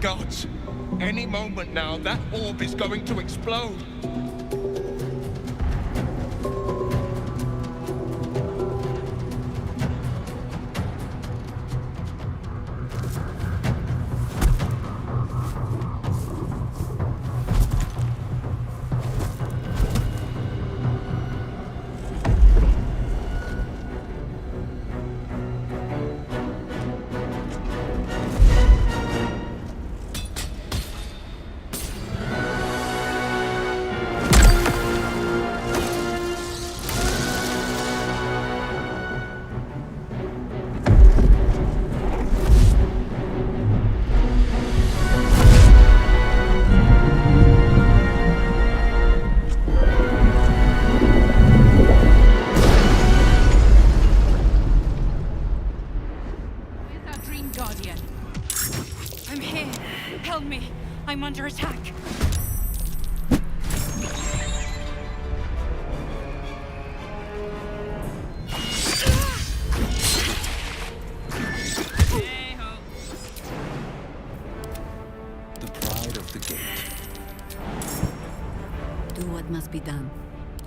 Gods! Any moment now, that orb is going to explode! I'm here. Help me. I'm under attack. The pride of the gate. Do what must be done.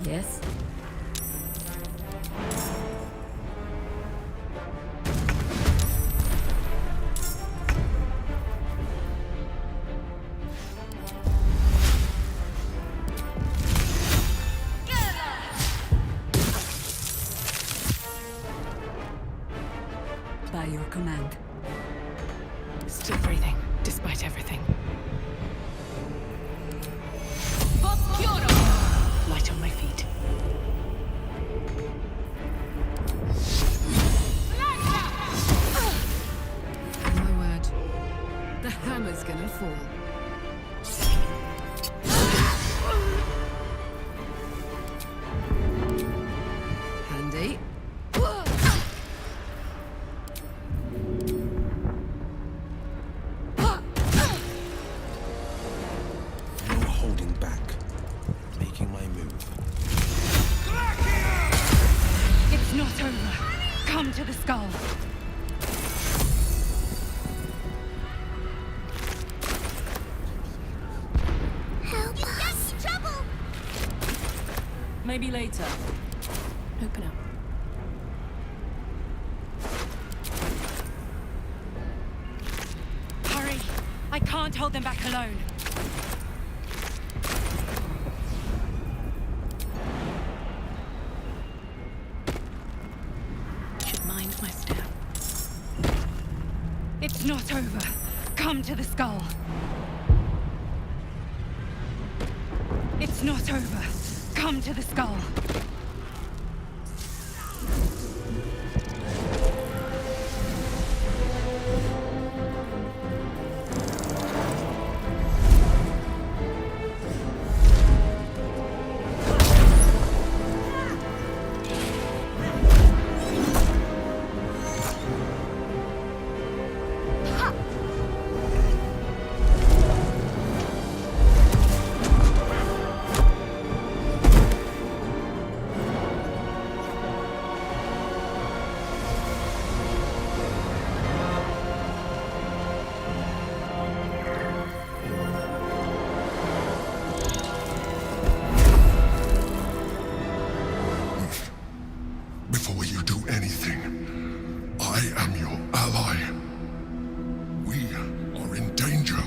Yes? By your command. Still breathing, despite everything. Light on my feet. My word. The hammer's gonna fall. Handy. No holding back. Making my move. It's not over. Come to the skull. Help us! Trouble! Maybe later. Open up. Hurry. I can't hold them back alone. Should mind my step. It's not over. Come to the skull. It's not over. Come to the skull. Before you do anything, I am your ally. We are in danger.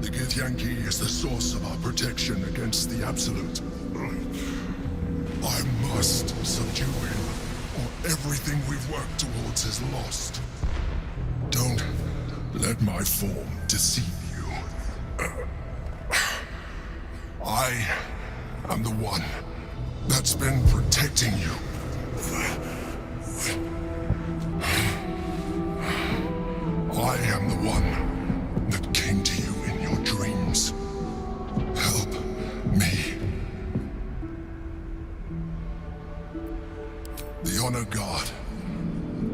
The Githyanki is the source of our protection against the Absolute. I must subdue him, or everything we've worked towards is lost. Don't let my form deceive you. I am the one that's been protecting you. I am the one that came to you in your dreams. Help me. The Honor Guard.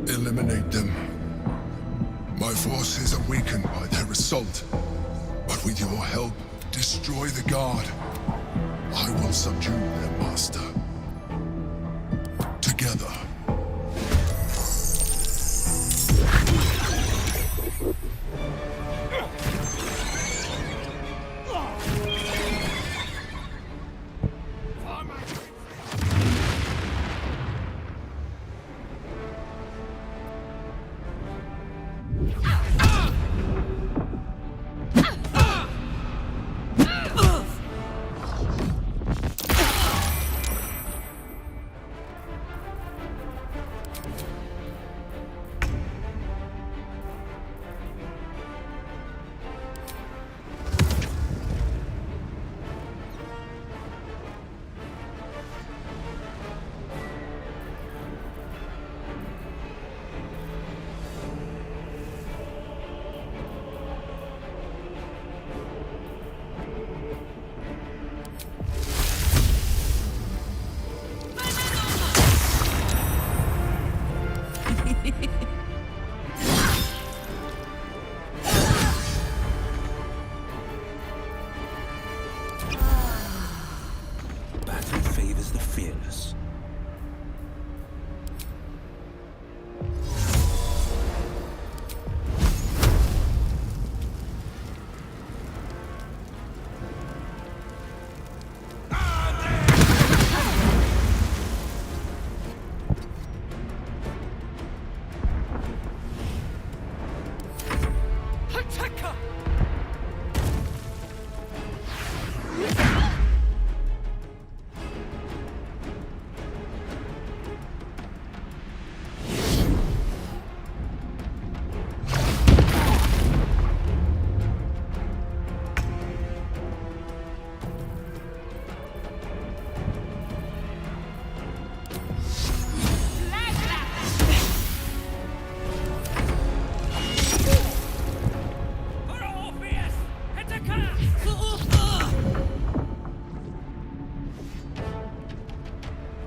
Eliminate them. My forces are weakened by their assault. But with your help, destroy the Guard. I will subdue their master. Together.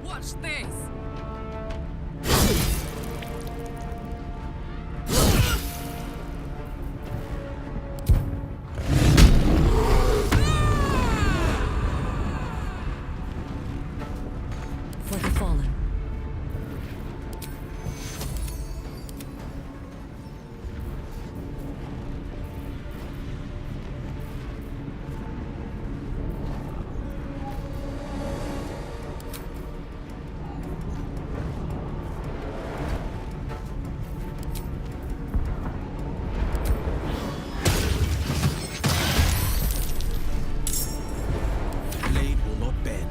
Watch this! For the fallen. Blade will not bend.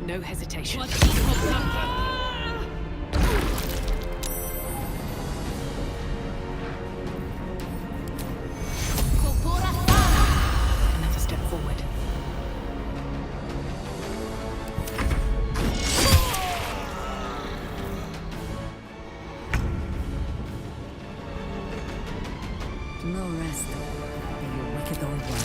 No hesitation. Another step forward. No rest. In your wicked old one.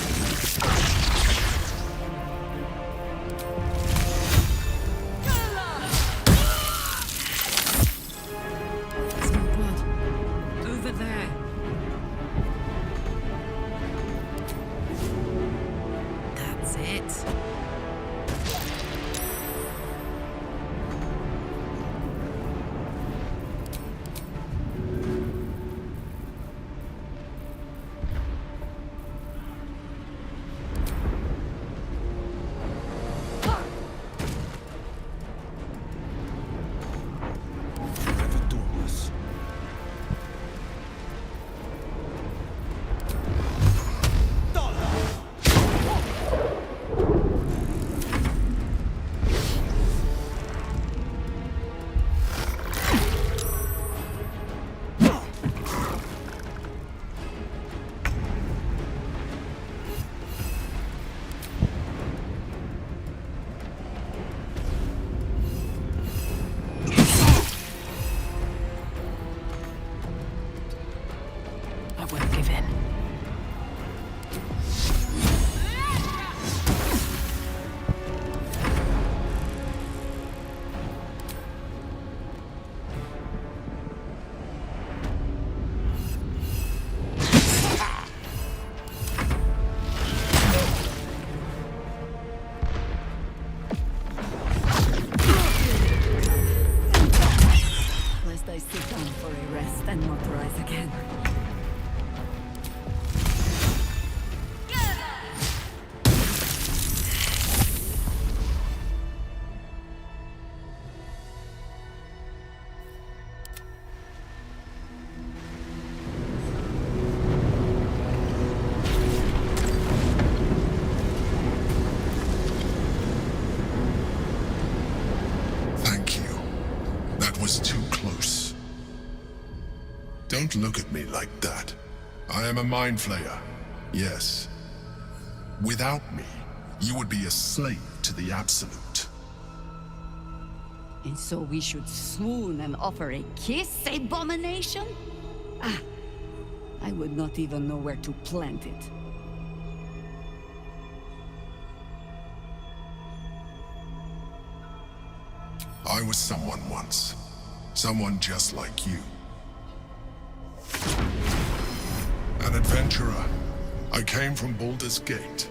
Over there. That's it. Forever doorless. I won't give in. Lest I sit down for a rest and not rise again. Thank you. That was too close. Don't look at me like that. I am a mind flayer. Yes. Without me, you would be a slave to the Absolute. And so we should swoon and offer a kiss, abomination? Ah, I would not even know where to plant it. I was someone once. Someone just like you. An adventurer. I came from Baldur's Gate,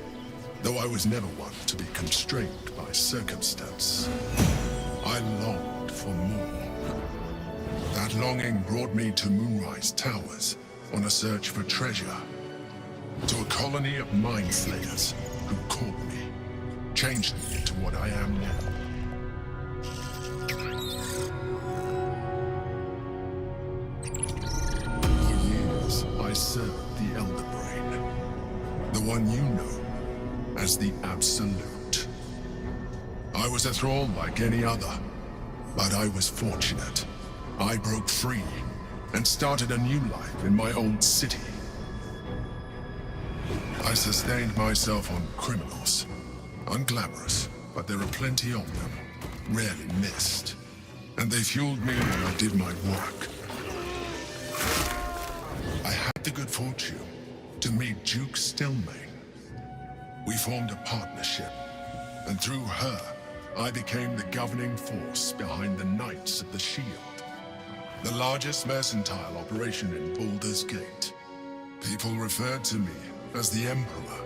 though I was never one to be constrained by circumstance. I longed for more. That longing brought me to Moonrise Towers on a search for treasure. To a colony of mind flayers who caught me, changed me into what I am now. For years, I served the Elder Brain, the one you know as the Absolute. I was a thrall like any other, but I was fortunate. I broke free and started a new life in my old city. I sustained myself on criminals. Unglamorous, but there are plenty of them, rarely missed. And they fueled me when I did my work. I had the good fortune to meet Duke Stelmane. We formed a partnership, and through her, I became the governing force behind the Knights of the Shield, the largest mercantile operation in Baldur's Gate. People referred to me as the Emperor.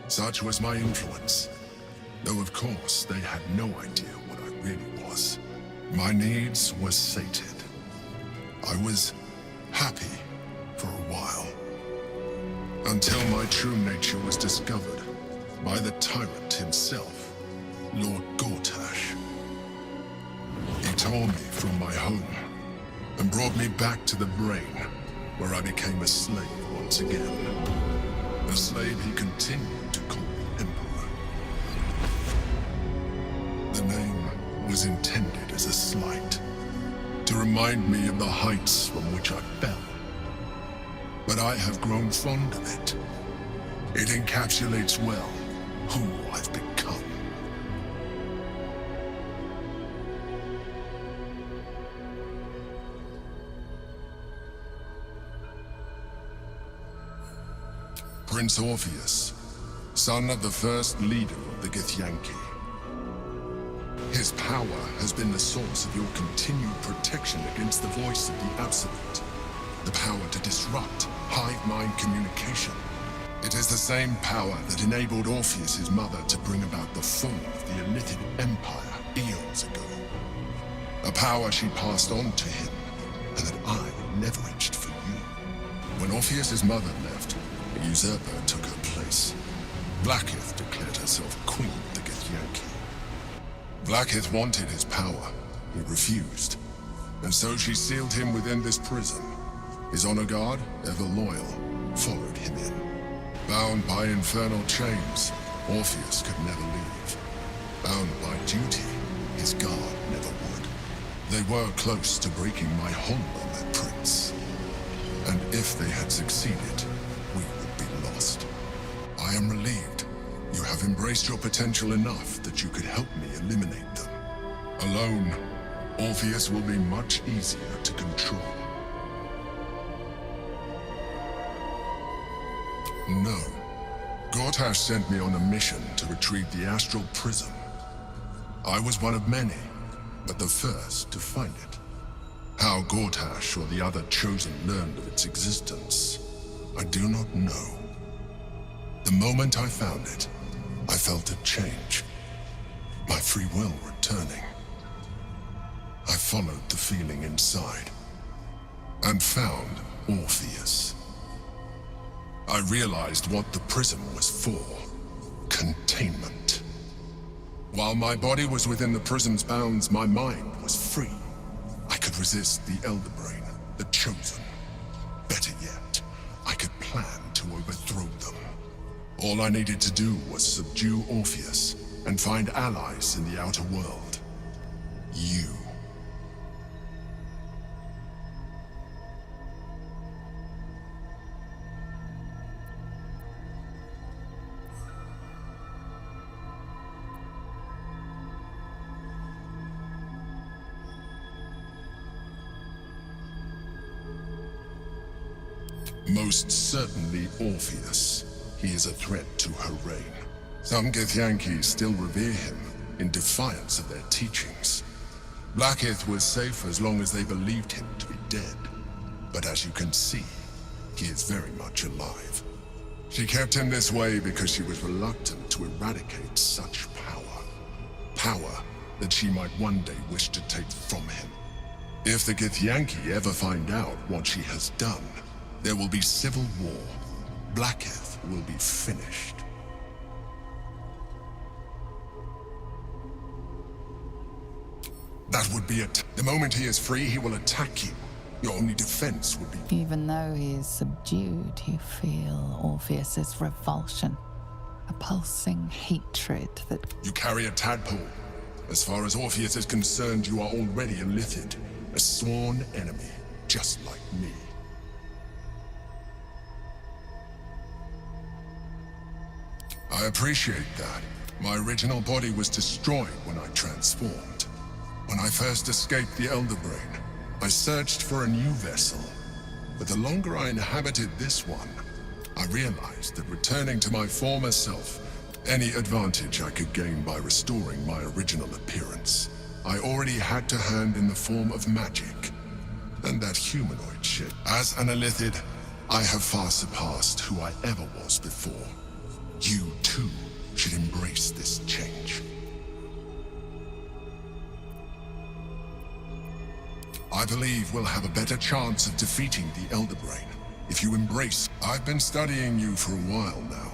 Such was my influence, though of course they had no idea what I really was. My needs were sated. I was happy for a while, until my true nature was discovered by the tyrant himself, Lord Gortash. He tore me from my home and brought me back to the Brain, where I became a slave once again. A slave he continued to call the Emperor. The name was intended as a slight, to remind me of the heights from which I fell. But I have grown fond of it. It encapsulates well who I've become. Prince Orpheus, son of the first leader of the Githyanki. His power has been the source of your continued protection against the voice of the Absolute. The power to disrupt hive mind communication. It is the same power that enabled Orpheus's mother to bring about the fall of the Illithid Empire eons ago. A power she passed on to him, and that I leveraged for you. When Orpheus's mother left, a usurper took her place. Blackith declared herself queen of the Githyanki. Blackith wanted his power. He refused. And so she sealed him within this prison. His honor guard, ever loyal, followed him in. Bound by infernal chains, Orpheus could never leave. Bound by duty, his guard never would. They were close to breaking my hold on that prince. And if they had succeeded, we would be lost. I am relieved. You have embraced your potential enough that you could help me eliminate them. Alone, Orpheus will be much easier to control. No. Gortash sent me on a mission to retrieve the Astral Prism. I was one of many, but the first to find it. How Gortash or the other Chosen learned of its existence, I do not know. The moment I found it, I felt a change. My free will returning. I followed the feeling inside, and found Orpheus. I realized what the prism was for. Containment. While my body was within the prism's bounds, my mind was free. I could resist the Elder Brain, the Chosen. Better yet, I could plan to overthrow them. All I needed to do was subdue Orpheus and find allies in the outer world. You. Most certainly Orpheus. He is a threat to her reign. Some Githyanki still revere him, in defiance of their teachings. Blackith was safe as long as they believed him to be dead. But as you can see, he is very much alive. She kept him this way because she was reluctant to eradicate such power. Power that she might one day wish to take from him. If the Githyanki ever find out what she has done, there will be civil war. Blackith will be finished. That would be it. The moment he is free, he will attack you. Your only defense would be... Even though he is subdued, you feel Orpheus's revulsion. A pulsing hatred that... You carry a tadpole. As far as Orpheus is concerned, you are already a Lithid. A sworn enemy, just like me. I appreciate that. My original body was destroyed when I transformed. When I first escaped the Elder Brain, I searched for a new vessel. But the longer I inhabited this one, I realized that returning to my former self, any advantage I could gain by restoring my original appearance, I already had to hand in the form of magic. And that humanoid shit. As an Illithid, I have far surpassed who I ever was before. You, too, should embrace this change. I believe we'll have a better chance of defeating the Elder Brain if you embrace... I've been studying you for a while now.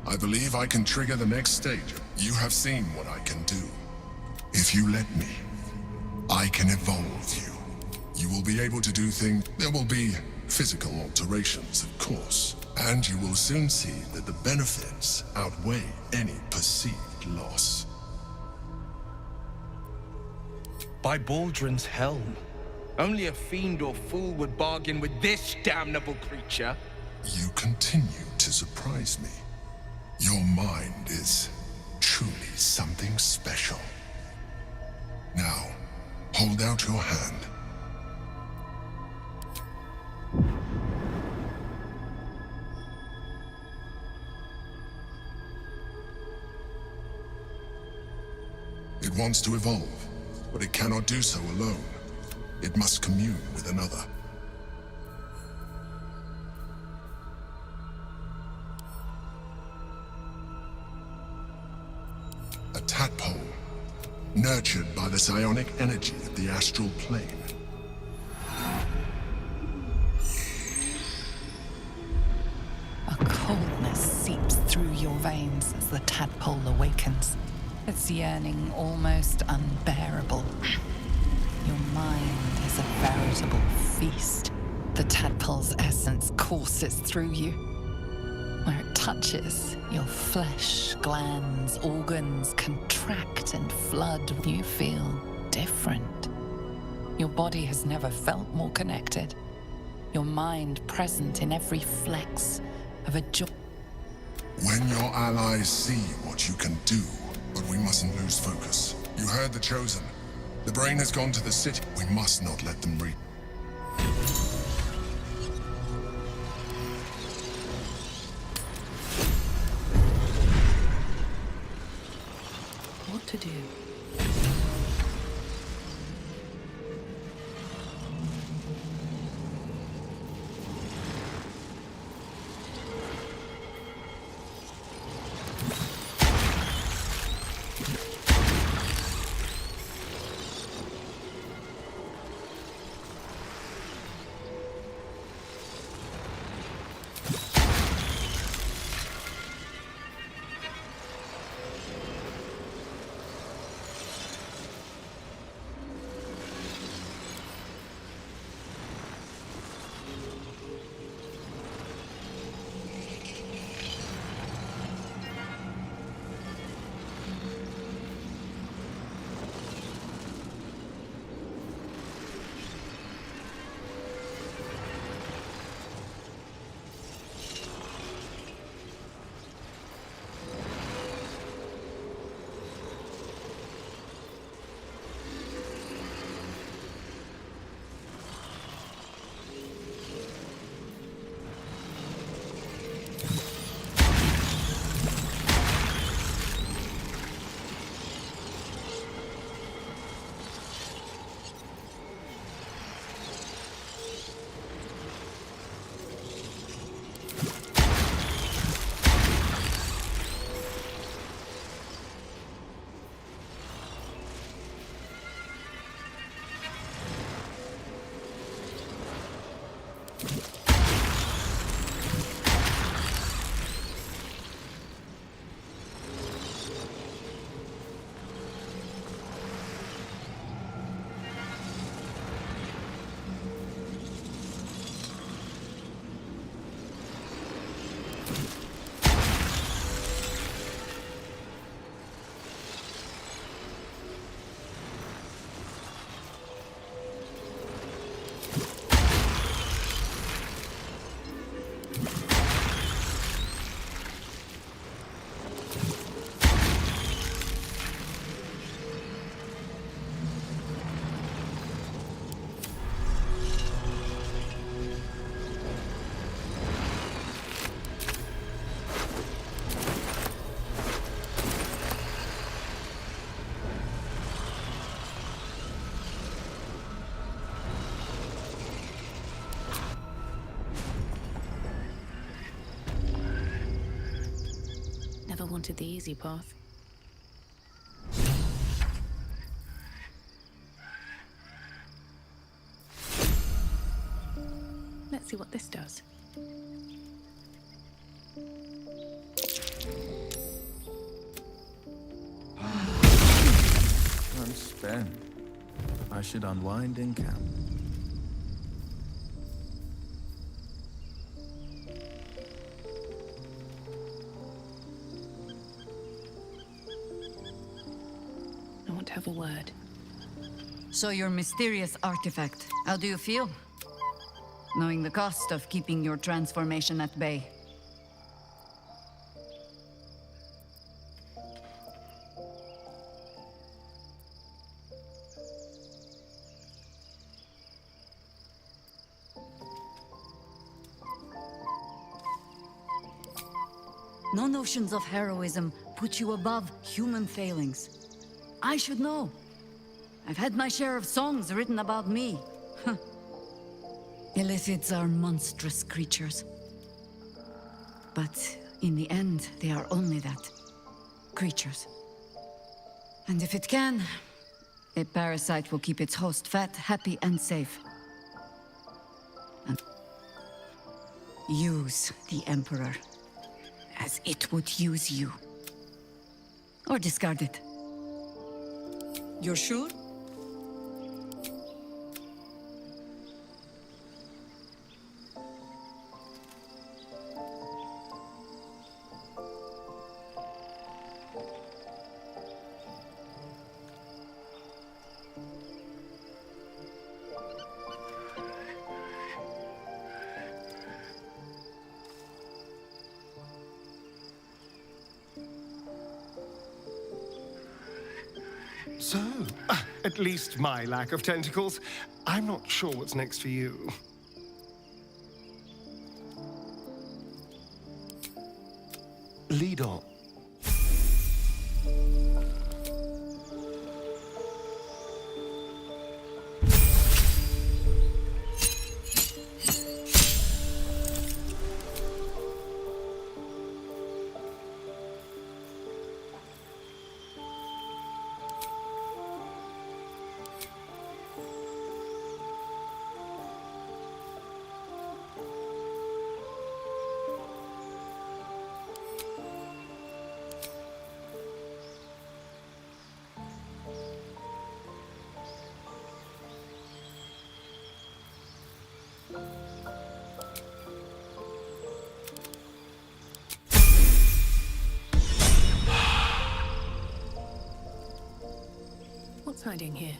I believe I can trigger the next stage. You have seen what I can do. If you let me, I can evolve you. You will be able to do things... There will be physical alterations, of course. And you will soon see that the benefits outweigh any perceived loss. By Baldur's helm. Only a fiend or fool would bargain with this damnable creature. You continue to surprise me. Your mind is truly something special. Now, hold out your hand. It wants to evolve, but it cannot do so alone. It must commune with another. A tadpole, nurtured by the psionic energy of the astral plane. A coldness seeps through your veins as the tadpole awakens. Its yearning almost unbearable. Your mind is a veritable feast. The tadpole's essence courses through you. Where it touches, your flesh, glands, organs contract and flood. You feel different. Your body has never felt more connected. Your mind present in every flex of a joint. When your allies see what you can do, but we mustn't lose focus. You heard the Chosen. The brain has gone to the city. We must not let them reach. What to do? wanted the easy path. Let's see what this does. Unspent. I should unwind in camp. I want to have a word. So your mysterious artifact, how do you feel? Knowing the cost of keeping your transformation at bay. No notions of heroism put you above human failings. I should know. I've had my share of songs written about me. Illithids are monstrous creatures. But in the end, they are only that. Creatures. And if it can, a parasite will keep its host fat, happy, and safe. And use the Emperor as it would use you. Or discard it. You're sure? So, at least my lack of tentacles. I'm not sure what's next for you. Lead on. What's hiding here?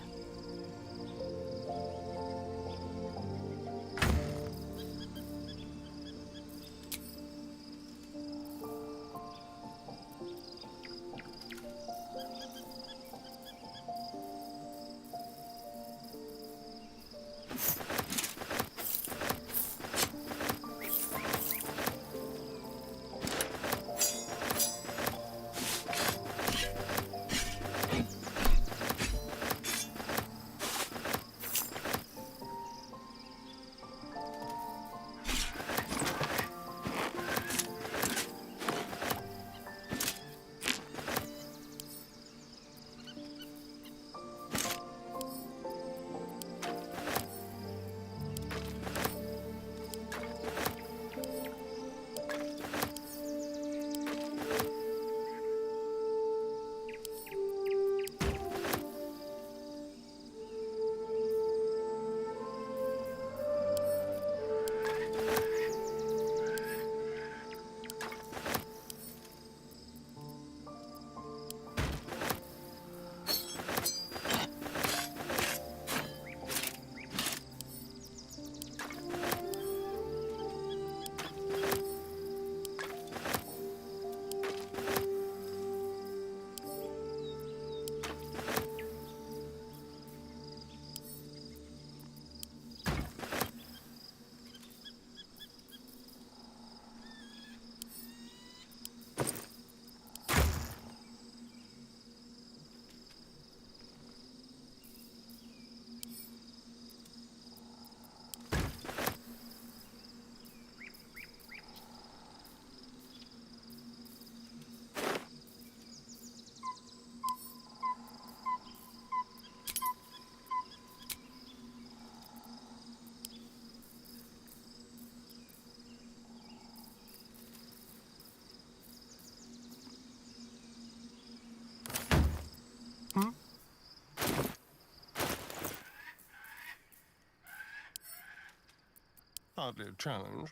Hardly a challenge.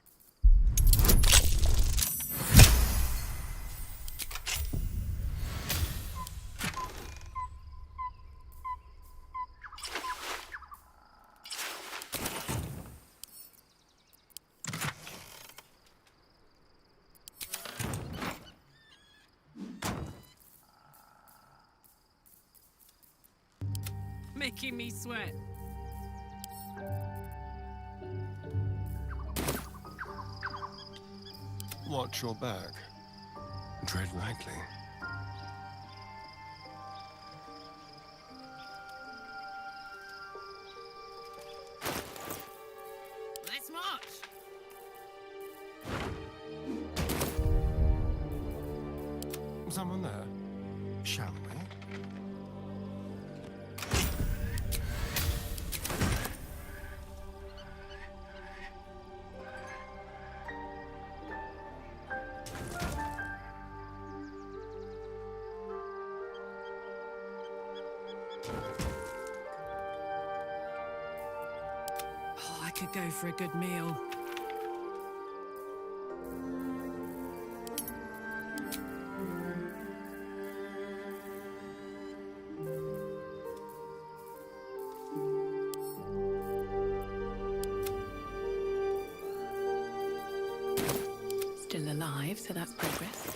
Making me sweat. Watch your back. Tread lightly. Let's march. Someone there? Shall we? Oh, I could go for a good meal. Still alive, so that's progress.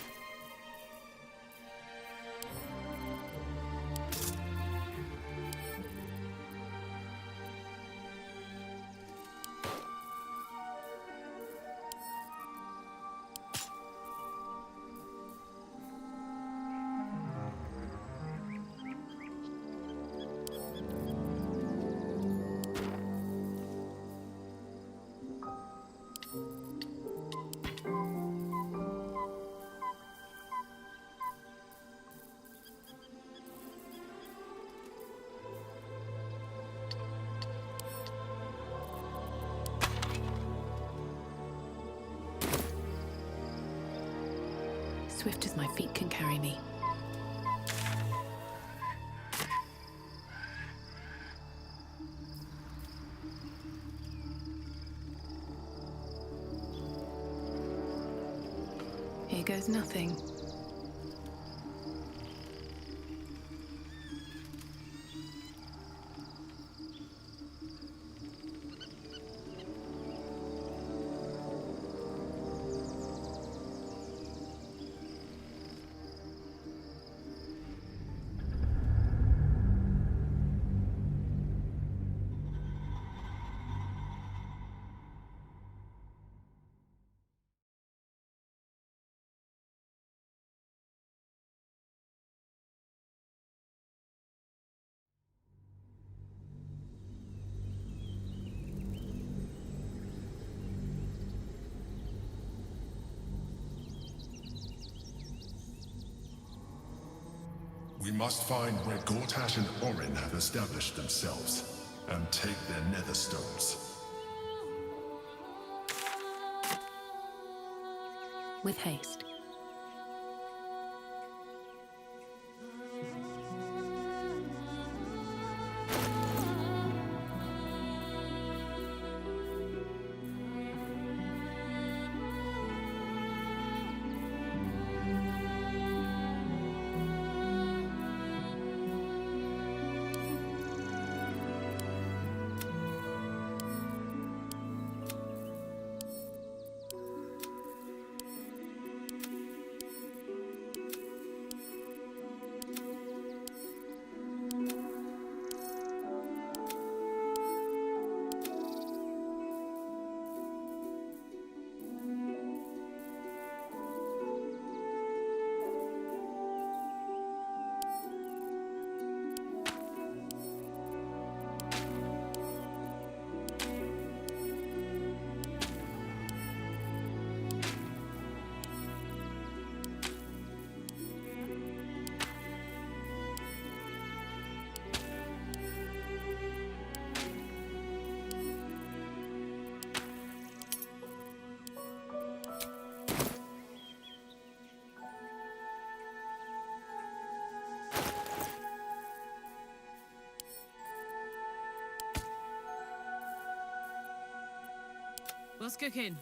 Swift as my feet can carry me. Here goes nothing. We must find where Gortash and Orin have established themselves, and take their nether stones. With haste. What's cooking?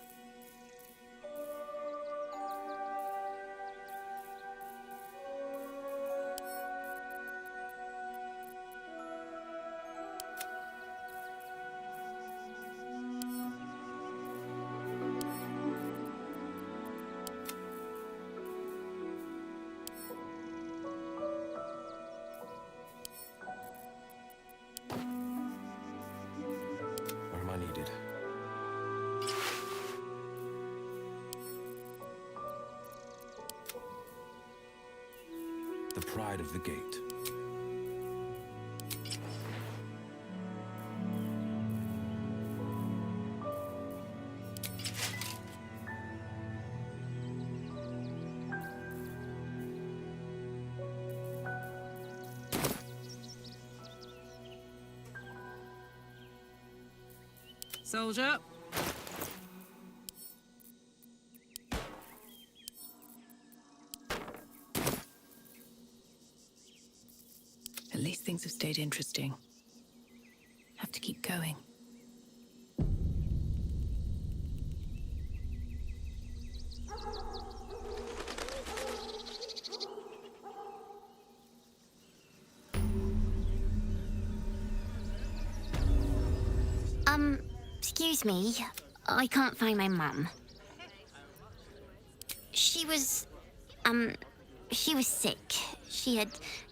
Where am I needed? The pride of the gate. Soldier. At least things have stayed interesting. Have to keep going. Excuse me. I can't find my mum. She was sick. She had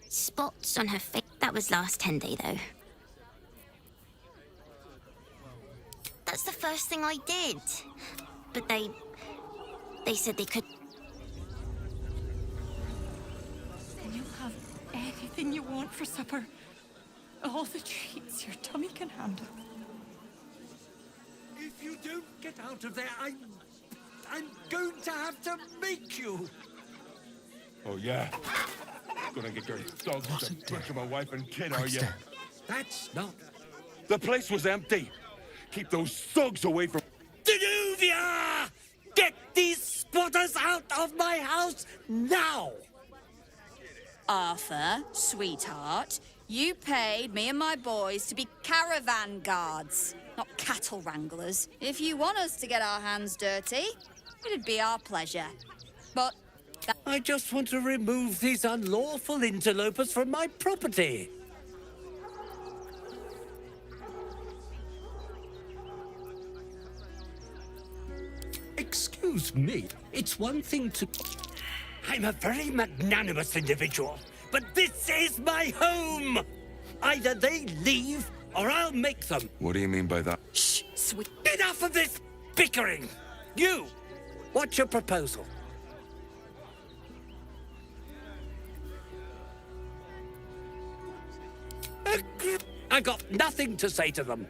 spots on her face. That was last 10 day, though. That's the first thing I did. But they said they could. You have anything you want for supper. All the treats your tummy can handle. If you don't get out of there, I'm going to have to make you. Oh, yeah? Gonna get your dogs to butcher my wife and kid, are you? That's not... The place was empty. Keep those thugs away from... Danuvia! Get these spotters out of my house now! Arthur, sweetheart, you paid me and my boys to be caravan guards, not cattle wranglers. If you want us to get our hands dirty, it'd be our pleasure. But... I just want to remove these unlawful interlopers from my property. Excuse me, it's one thing to... I'm a very magnanimous individual, but this is my home! Either they leave, or I'll make them. What do you mean by that? Shh, sweet... Enough of this bickering! You! What's your proposal? I got nothing to say to them.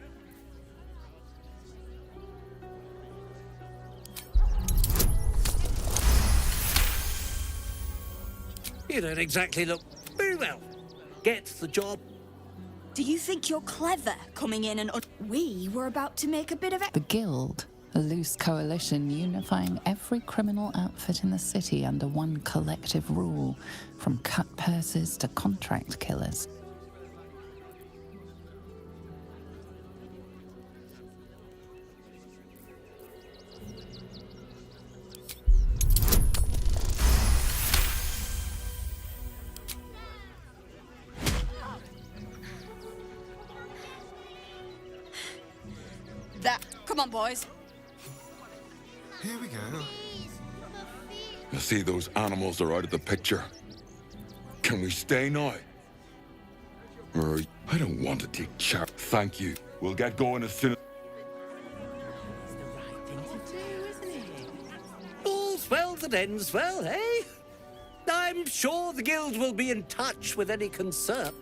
You don't exactly look very well. Gets the job. Do you think you're clever, coming in and... We were about to make a bit of... The Guild, a loose coalition unifying every criminal outfit in the city under one collective rule, from cut purses to contract killers. Come on, boys. Here we go. You see, those animals are out of the picture. Can we stay now? Or I don't want to take charge. Thank you. We'll get going as soon as... All's well that ends well, eh? I'm sure the Guild will be in touch with any concern.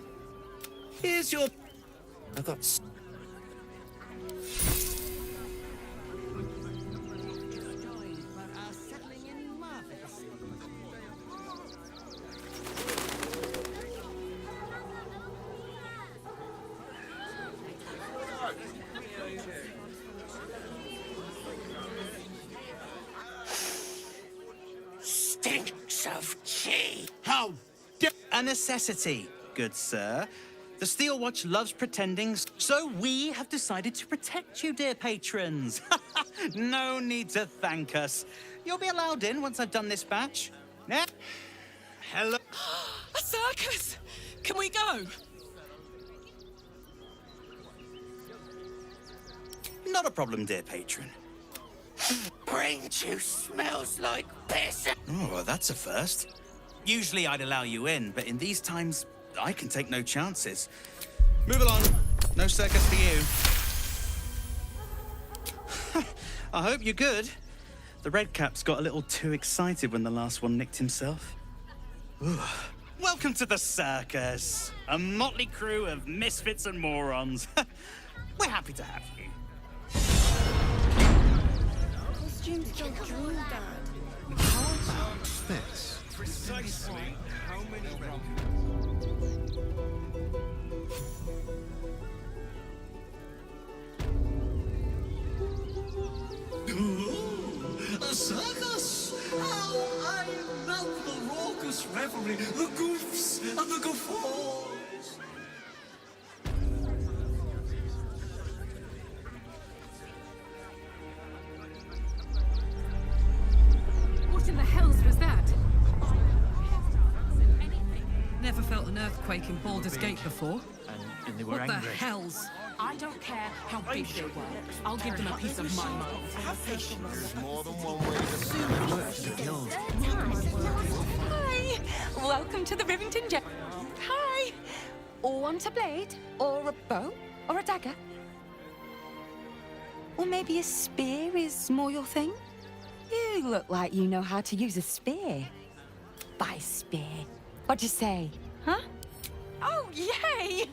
Here's your... I've got... Stinks of cheese. How dare... A necessity, good sir. The Steel Watch loves pretending, so we have decided to protect you, dear patrons. No need to thank us. You'll be allowed in once I've done this batch. Yeah? Hello. A circus! Can we go? Not a problem, dear patron. Brain juice smells like piss. Oh, well, that's a first. Usually I'd allow you in, but in these times, I can take no chances. Move along. No circus for you. I hope you're good. The Redcaps got a little too excited when the last one nicked himself. Ooh. Welcome to the circus. A motley crew of misfits and morons. We're happy to have you. Costumes don't drool, Dad. This. Precisely how many A circus! How I love the raucous revelry, the goofs and the guffaws! What in the hells was that? Never felt an earthquake in Baldur's Gate before. And they were What angry. the hells? I don't care how big they were. I'll give them a piece of my mind. More than one way Hi! Welcome to the Rivington Gem. Hi! Want a blade? Or a bow? Or a dagger? Or maybe a spear is more your thing? You look like you know how to use a spear. By spear. What'd you say? Huh? Oh, yay!